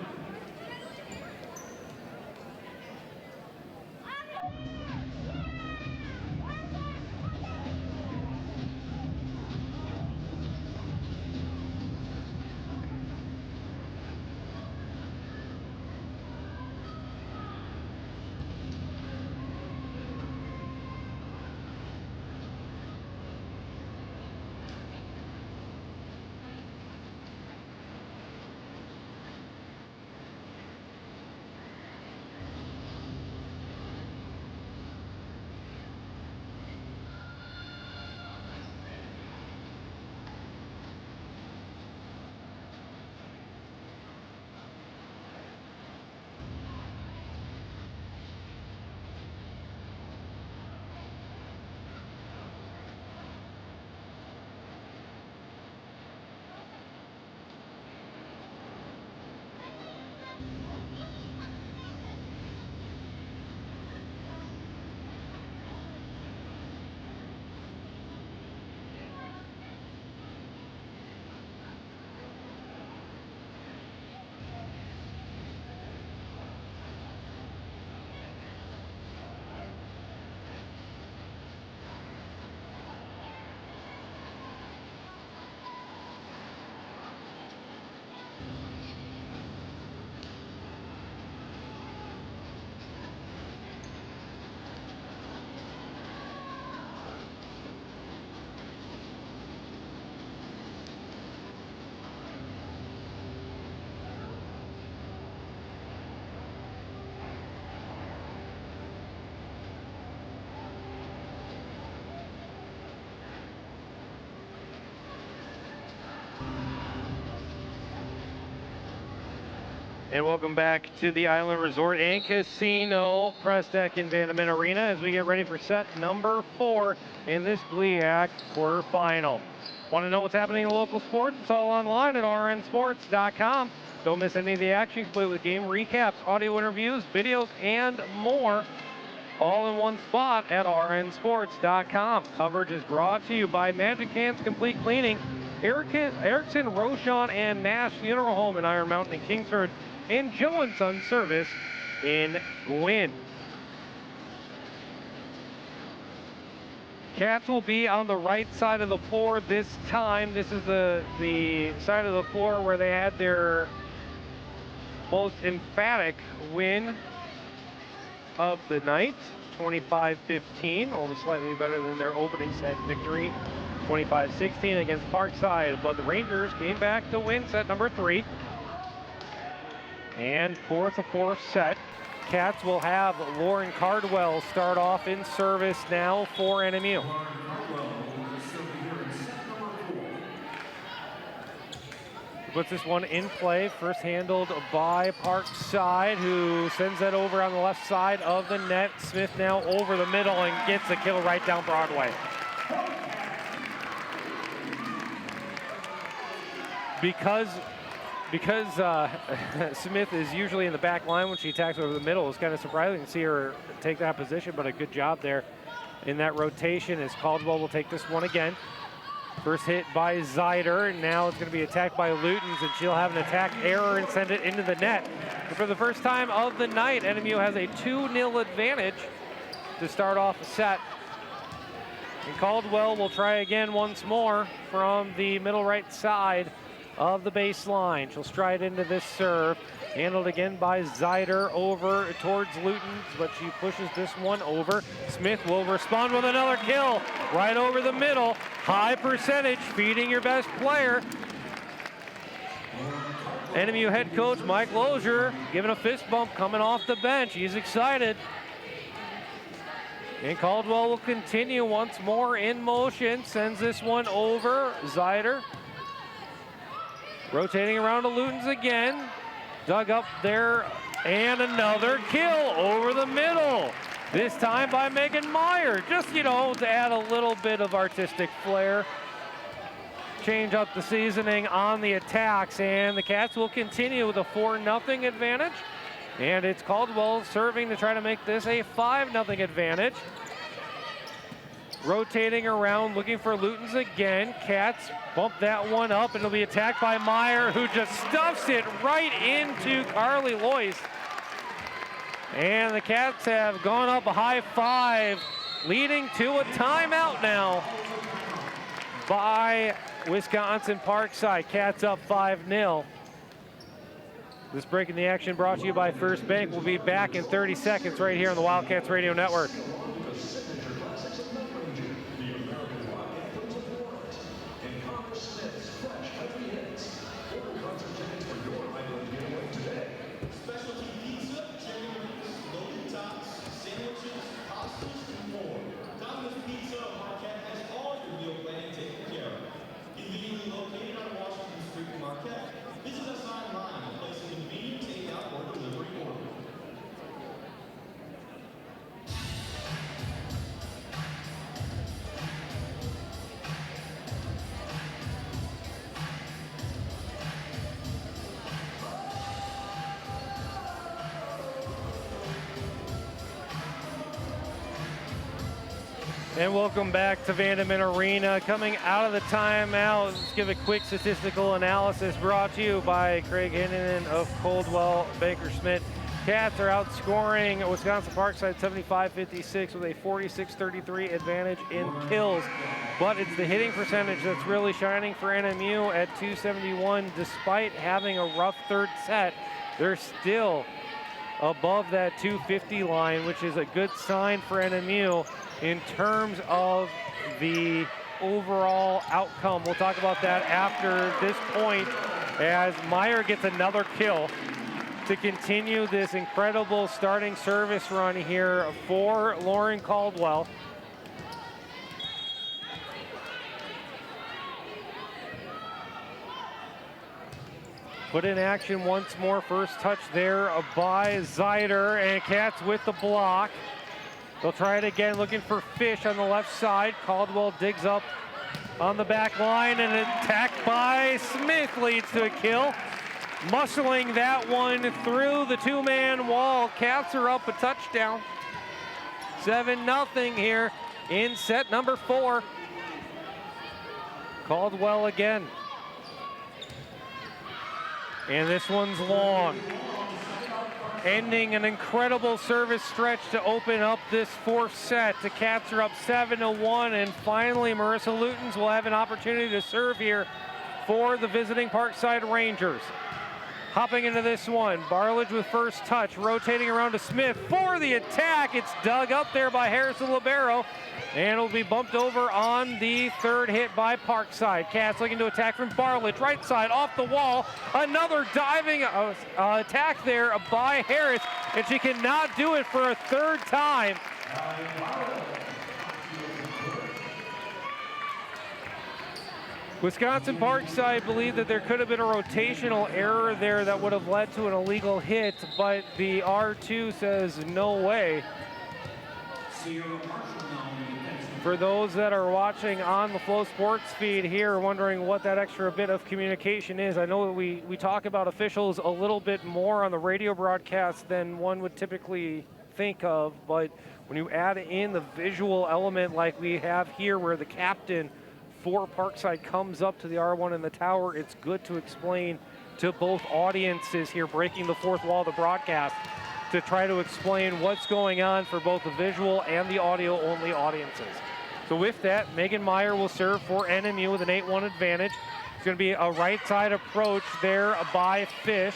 And welcome back to the Island Resort and Casino press deck in Vandeman Arena as we get ready for set number 4 in this GLIAC quarterfinal. Want to know what's happening in local sports? It's all online at rnsports.com. Don't miss any of the action. Complete with game recaps, audio interviews, videos, and more. All in one spot at rnsports.com. Coverage is brought to you by Magic Hands Complete Cleaning, Erickson, Rochon, and Nash Funeral Home in Iron Mountain and Kingsford, and Joe & Son Service in Gwynn. Cats will be on the right side of the floor this time. This is the side of the floor where they had their most emphatic win of the night, 25-15, only slightly better than their opening set victory, 25-16 against Parkside. But the Rangers came back to win set number 3. And for the 4th set, Cats will have Lauren Cardwell start off in service now for NMU. Puts this one in play, first handled by Parkside, who sends that over on the left side of the net. Smith now over the middle and gets the kill right down Broadway. Because Smith is usually in the back line when she attacks over the middle, it's kind of surprising to see her take that position, but a good job there in that rotation as Caldwell will take this one again. First hit by Zeider, and now it's going to be attacked by Lutens, and she'll have an attack error and send it into the net. And for the first time of the night, NMU has a 2-0 advantage to start off the set. And Caldwell will try again once more from the middle right side of the baseline. She'll stride into this serve. Handled again by Zeider over towards Lutens, but she pushes this one over. Smith will respond with another kill right over the middle. High percentage, feeding your best player. NMU head coach Mike Lozier giving a fist bump coming off the bench. He's excited. And Caldwell will continue once more in motion. Sends this one over. Zeider rotating around to Lutens again. Dug up there, and another kill over the middle. This time by Megan Meyer, just, to add a little bit of artistic flair. Change up the seasoning on the attacks, and the Cats will continue with a 4-0 advantage. And it's Caldwell serving to try to make this a 5-0 advantage. Rotating around, looking for Lutens again. Cats bump that one up, and it'll be attacked by Meyer, who just stuffs it right into Carly Loyce. And the Cats have gone up a high 5, leading to a timeout now by Wisconsin Parkside. Cats up 5-0. This break in the action brought to you by First Bank. We'll be back in 30 seconds right here on the Wildcats Radio Network. And welcome back to Vandeman Arena. Coming out of the timeout, let's give a quick statistical analysis brought to you by Craig Hinnon of Coldwell Banker Smith. Cats are outscoring Wisconsin Parkside 75-56 with a 46-33 advantage in kills. But it's the hitting percentage that's really shining for NMU at 271. Despite having a rough third set, they're still above that 250 line, which is a good sign for NMU in terms of the overall outcome. We'll talk about that after this point as Meyer gets another kill to continue this incredible starting service run here for Lauren Caldwell. Put in action once more. First touch there by Zeider, and Cats with the block. They'll try it again, looking for Fish on the left side. Caldwell digs up on the back line, and an attack by Smith leads to a kill. Muscling that one through the two-man wall. Cats are up a touchdown. 7-0 here in set number 4. Caldwell again. And this one's long. Ending an incredible service stretch to open up this 4th set. The Cats are up 7-1, and finally Marissa Lutens will have an opportunity to serve here for the visiting Parkside Rangers. Hopping into this one, Barlage with first touch, rotating around to Smith for the attack. It's dug up there by Harrison Libero, and it'll be bumped over on the 3rd hit by Parkside. Cats looking to attack from Barlage, right side, off the wall. Another diving attack there by Harris, and she cannot do it for a 3rd time. Wisconsin Parkside believed that there could have been a rotational error there that would have led to an illegal hit, but the R2 says no way. For those that are watching on the Flow Sports feed here, wondering what that extra bit of communication is, I know that we talk about officials a little bit more on the radio broadcast than one would typically think of, but when you add in the visual element like we have here, where the captain for Parkside comes up to the R1 in the tower, it's good to explain to both audiences here, breaking the 4th wall of the broadcast, to try to explain what's going on for both the visual and the audio-only audiences. So with that, Megan Meyer will serve for NMU with an 8-1 advantage. It's going to be a right side approach there by Fish.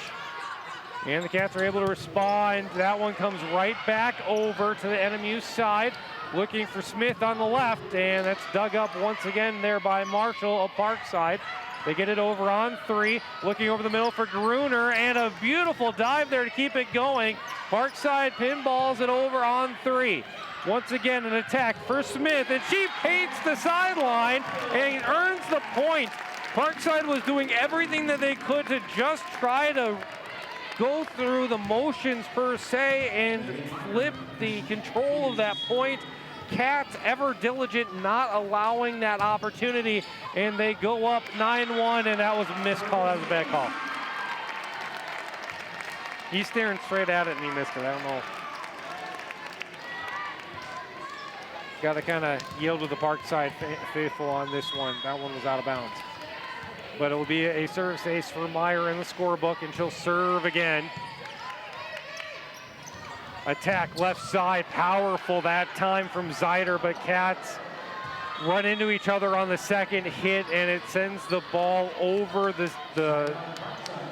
And the Cats are able to respond. That one comes right back over to the NMU side, looking for Smith on the left, and that's dug up once again there by Marshall of Parkside. They get it over on 3, looking over the middle for Gruner, and a beautiful dive there to keep it going. Parkside pinballs it over on 3. Once again, an attack for Smith, and she paints the sideline and earns the point. Parkside was doing everything that they could to just try to go through the motions per se and flip the control of that point. Cats, ever diligent, not allowing that opportunity, and they go up 9-1, and that was a missed call. That was a bad call. He's staring straight at it, and he missed it. I don't know. Got to kind of yield to the Parkside faithful on this one. That one was out of bounds. But it will be a service ace for Meyer in the scorebook, and she'll serve again. Attack left side, powerful that time from Zeider, but Cats run into each other on the 2nd hit, and it sends the ball over the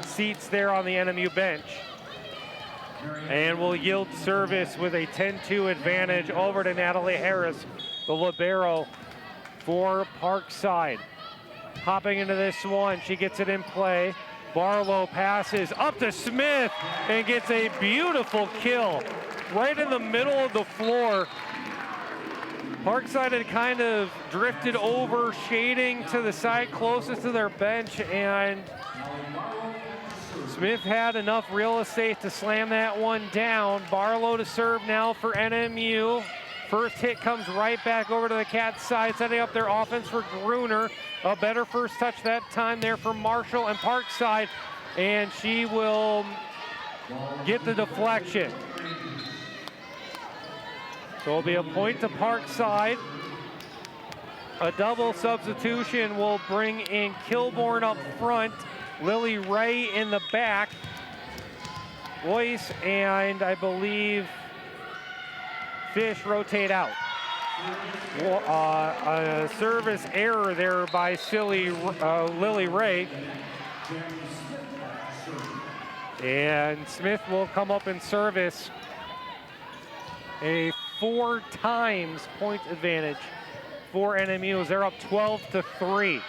seats there on the NMU bench. And will yield service with a 10-2 advantage over to Natalie Harris, the libero for Parkside. Hopping into this one, she gets it in play. Barlow passes up to Smith and gets a beautiful kill right in the middle of the floor. Parkside had kind of drifted over, shading to the side closest to their bench, and Smith had enough real estate to slam that one down. Barlow to serve now for NMU. First hit comes right back over to the Cats side, setting up their offense for Gruner. A better first touch that time there for Marshall and Parkside, and she will get the deflection. So it'll be a point to Parkside. A double substitution will bring in Kilborn up front, Lily Ray in the back, Royce and I believe Fish rotate out. A service error there by Lily Ray. And Smith will come up in service. A 4 times point advantage for NMU as they're up 12-3.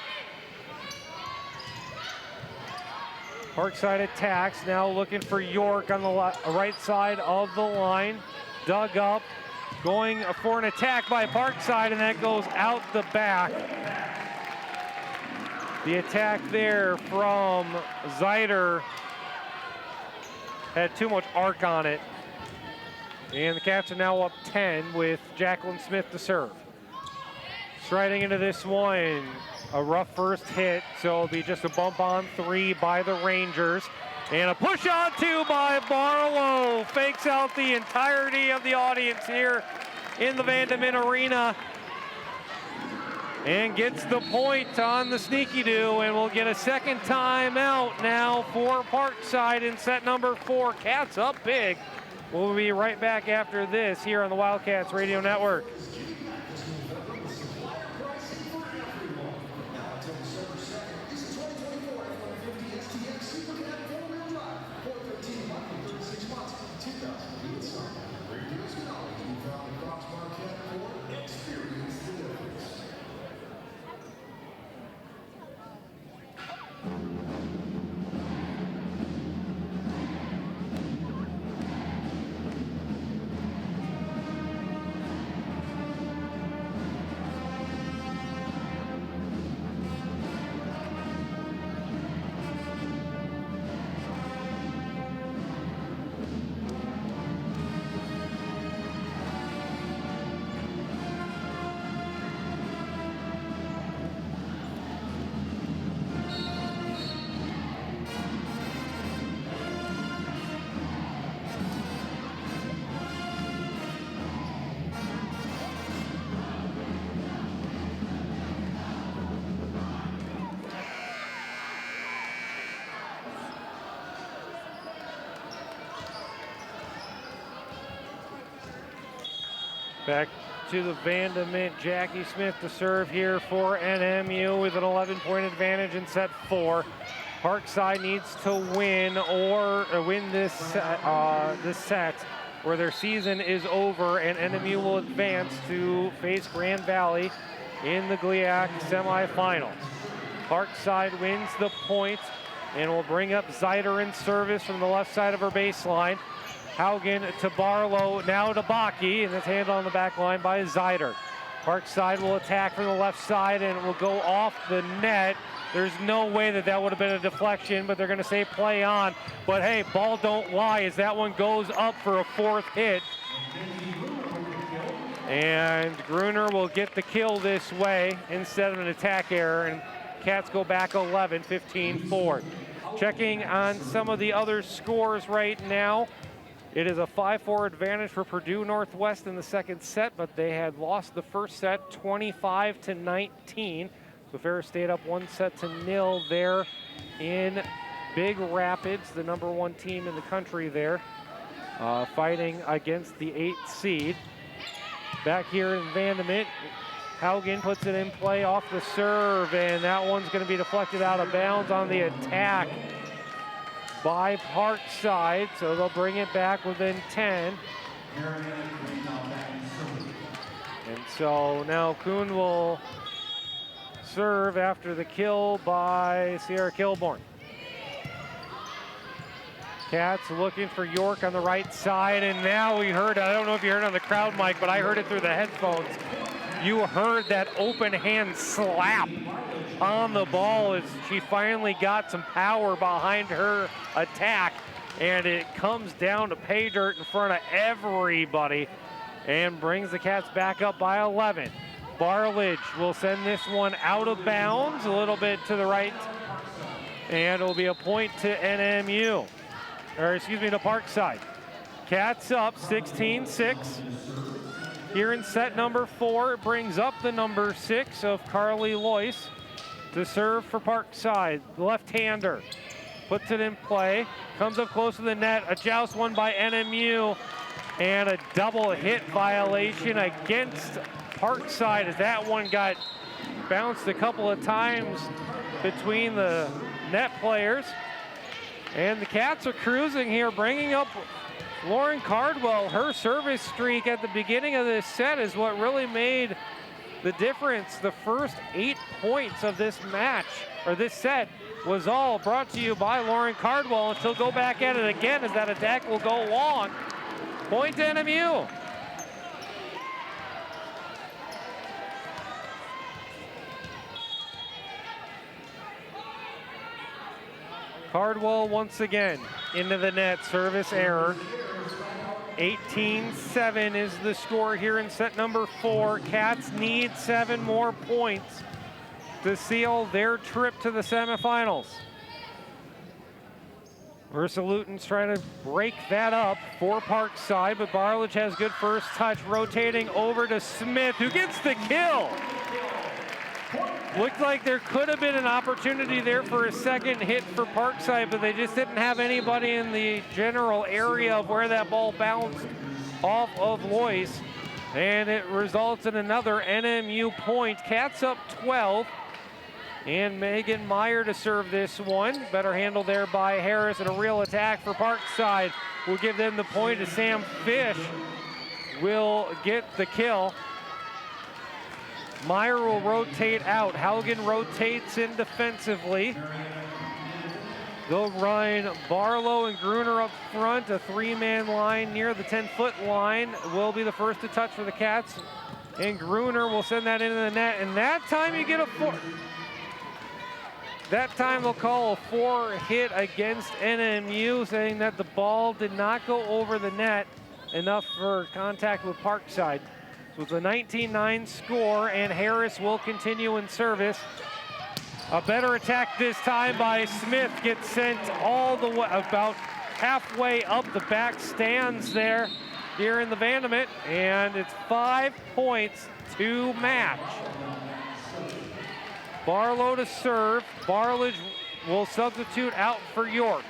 Parkside attacks, now looking for York on the right side of the line. Dug up, going for an attack by Parkside, and that goes out the back. The attack there from Zeider had too much arc on it. And the Cats are now up 10 with Jacqueline Smith to serve. Striding into this one, a rough first hit, so it'll be just a bump on 3 by the Rangers. And a push on 2 by Barlow. Fakes out the entirety of the audience here in the Vandeman Arena. And gets the point on the sneaky-do, and we'll get a second timeout now for Parkside in set number 4. Cats up big. We'll be right back after this here on the Wildcats Radio Network. Back to the Vandermint. Jackie Smith to serve here for NMU with an 11-point advantage in set 4. Parkside needs to win or win this set where their season is over, and NMU will advance to face Grand Valley in the GLIAC semifinals. Parkside wins the point and will bring up Zeider in service from the left side of her baseline. Haugen to Barlow, now to Baki, and it's handled on the back line by Zeider. Parkside will attack from the left side, and it will go off the net. There's no way that that would have been a deflection, but they're going to say play on. But hey, ball don't lie as that one goes up for a 4th hit. And Gruner will get the kill this way instead of an attack error, and Cats go back 11, 15-4. Checking on some of the other scores right now. It is a 5-4 advantage for Purdue Northwest in the second set, but they had lost the first set 25-19. So Ferris stayed up 1-0 there in Big Rapids, the #1 team in the country there, fighting against the 8th seed. Back here in Vandermint, Haugen puts it in play off the serve, and that one's going to be deflected out of bounds on the attack by Parkside, so they'll bring it back within 10. And so now Kuhn will serve after the kill by Sierra Kilborn. Cats looking for York on the right side, and now we heard, I don't know if you heard on the crowd mic, but I heard it through the headphones. You heard that open hand slap on the ball as she finally got some power behind her attack, and it comes down to pay dirt in front of everybody and brings the Cats back up by 11. Barledge will send this one out of bounds a little bit to the right, and it'll be a point to NMU, or excuse me, to Parkside. Cats up 16-6. Here in set number 4, it brings up the number 6 of Carly Loyce to serve for Parkside. Left-hander puts it in play, comes up close to the net, a joust won by NMU, and a double hit violation against Parkside as that one got bounced a couple of times between the net players. And the Cats are cruising here, bringing up Lauren Cardwell. Her service streak at the beginning of this set is what really made the difference. The first 8 points of this match, or this set, was all brought to you by Lauren Cardwell, and she'll go back at it again as that attack will go long. Point to NMU. Cardwell once again into the net, service error. 18-7 is the score here in set number 4. Cats need 7 more points to seal their trip to the semifinals. Marissa Luton's trying to break that up for Parkside, but Barlage has good first touch, rotating over to Smith, who gets the kill. Looked like there could have been an opportunity there for a second hit for Parkside, but they just didn't have anybody in the general area of where that ball bounced off of Loyce. And it results in another NMU point. Cats up 12. And Megan Meyer to serve this one. Better handle there by Harris, and a real attack for Parkside. Will give them the point as Sam Fish will get the kill. Meyer will rotate out. Haugen rotates in defensively. They'll run Barlow and Gruner up front. A 3-man line near the 10-foot line will be the first to touch for the Cats. And Gruner will send that into the net. And that time you get a 4. That time they'll call a 4 hit against NMU, saying that the ball did not go over the net enough for contact with Parkside. So it's a 19-9 score, and Harris will continue in service. A better attack this time by Smith, gets sent all the way, about halfway up the back stands there here in the Vandament, and it's 5 points to match. Barlow to serve. Barlage will substitute out for York.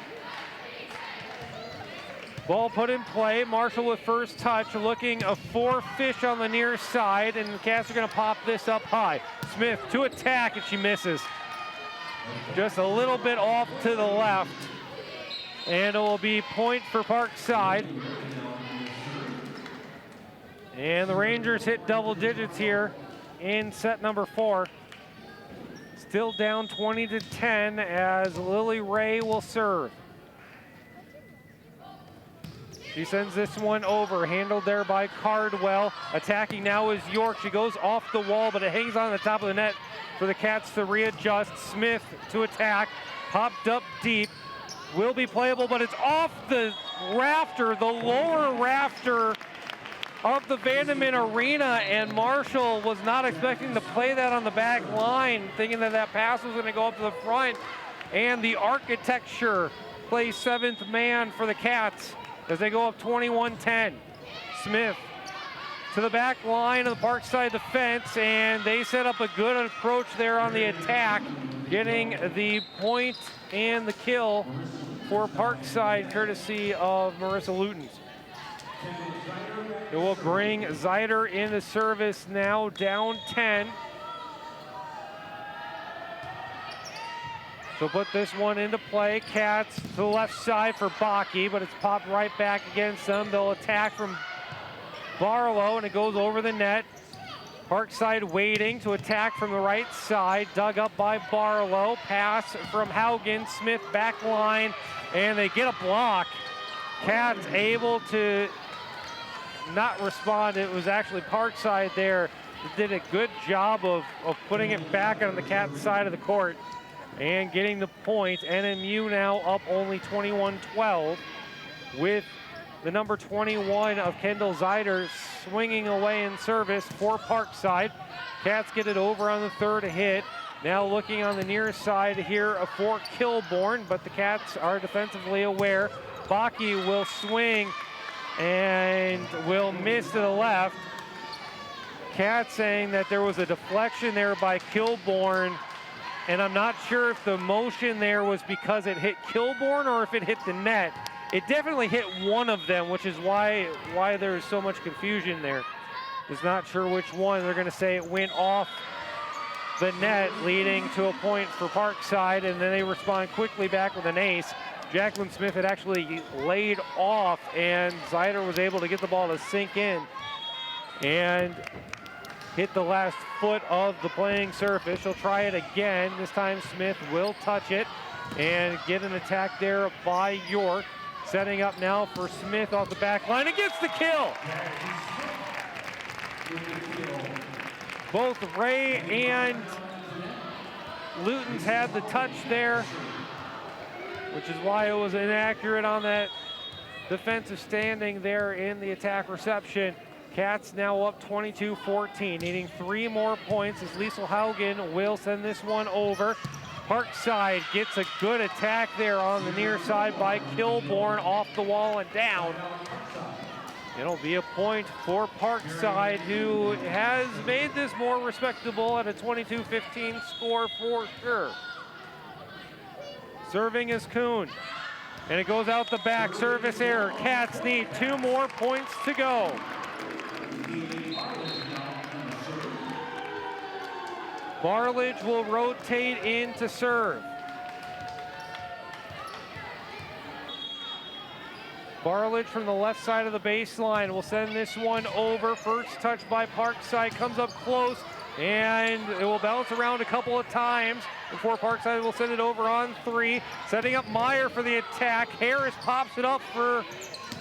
Ball put in play. Marshall with first touch, looking a 4 fish on the near side, and the Cats are going to pop this up high. Smith to attack, and she misses. Just a little bit off to the left, and it will be point for Parkside. And the Rangers hit double digits here in set number 4. Still down 20-10 as Lily Ray will serve. She sends this one over, handled there by Cardwell. Attacking now is York. She goes off the wall, but it hangs on the top of the net for the Cats to readjust. Smith to attack, popped up deep. Will be playable, but it's off the rafter, the lower rafter of the Vandeman Arena, and Marshall was not expecting to play that on the back line, thinking that that pass was going to go up to the front. And the Architecture plays 7th man for the Cats as they go up 21-10. Smith to the back line of the Parkside defense, and they set up a good approach there on the attack, getting the point and the kill for Parkside, courtesy of Marissa Luton. It will bring Zeider into service now, down 10. So put this one into play. Cats to the left side for Bakke, but it's popped right back against them. They'll attack from Barlow, and it goes over the net. Parkside waiting to attack from the right side, dug up by Barlow. Pass from Haugen, Smith back line, and they get a block. Cats able to not respond. It was actually Parkside there that did a good job of putting it back on the Cats side of the court and getting the point. NMU now up only 21-12 with the number 21 of Kendall Zeider swinging away in service for Parkside. Cats get it over on the 3rd hit. Now looking on the near side here for Kilborn, but the Cats are defensively aware. Bakke will swing and will miss to the left. Cats saying that there was a deflection there by Kilborn, and I'm not sure if the motion there was because it hit Kilborn or if it hit the net. It definitely hit one of them, which is why there's so much confusion there. Just not sure which one. They're going to say it went off the net, leading to a point for Parkside, and then they respond quickly back with an ace. Jacqueline Smith had actually laid off, and Zeider was able to get the ball to sink in and hit the last foot of the playing surface. She'll try it again. This time Smith will touch it and get an attack there by York. Setting up now for Smith off the back line and gets the kill. Both Ray and Luton's had the touch there. which is why it was inaccurate on that defensive standing there in the attack reception. Cats now up 22-14, needing 3 more points as Liesl Haugen will send this one over. Parkside gets a good attack there on the near side by Kilborn, off the wall and down. It'll be a point for Parkside, who has made this more respectable at a 22-15 score for sure. Serving is Kuhn, and it goes out the back, service error. Cats need 2 more points to go. Barlage will rotate in to serve. Barlage from the left side of the baseline will send this one over. First touch by Parkside, comes up close, and it will bounce around a couple of times before Parkside will send it over on 3. Setting up Meyer for the attack. Harris pops it up for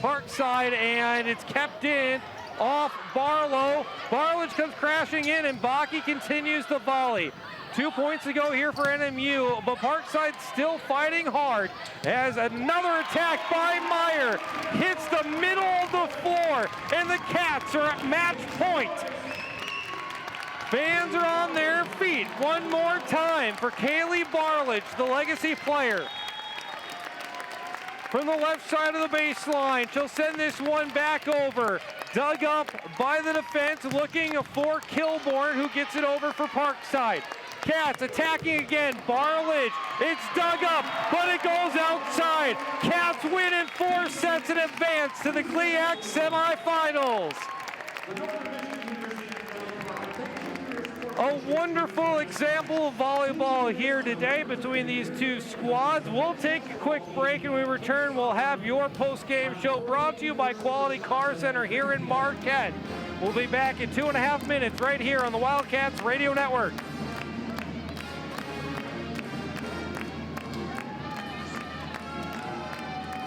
Parkside, and it's kept in off Barlow. Barlage comes crashing in, and Bakke continues the volley. 2 points to go here for NMU, but Parkside still fighting hard as another attack by Meyer hits the middle of the floor, and the Cats are at match point. Fans are on their feet one more time for Kaylee Barlage, the legacy player. From the left side of the baseline, she'll send this one back over. Dug up by the defense, looking for Kilborn, who gets it over for Parkside. Cats attacking again. Barlage, it's dug up, but it goes outside. Cats win in 4 sets and advance to the GLIAC semifinals. A wonderful example of volleyball here today between these 2 squads. We'll take a quick break, and when we return, we'll have your post-game show brought to you by Quality Car Center here in Marquette. We'll be back in 2.5 minutes right here on the Wildcats Radio Network.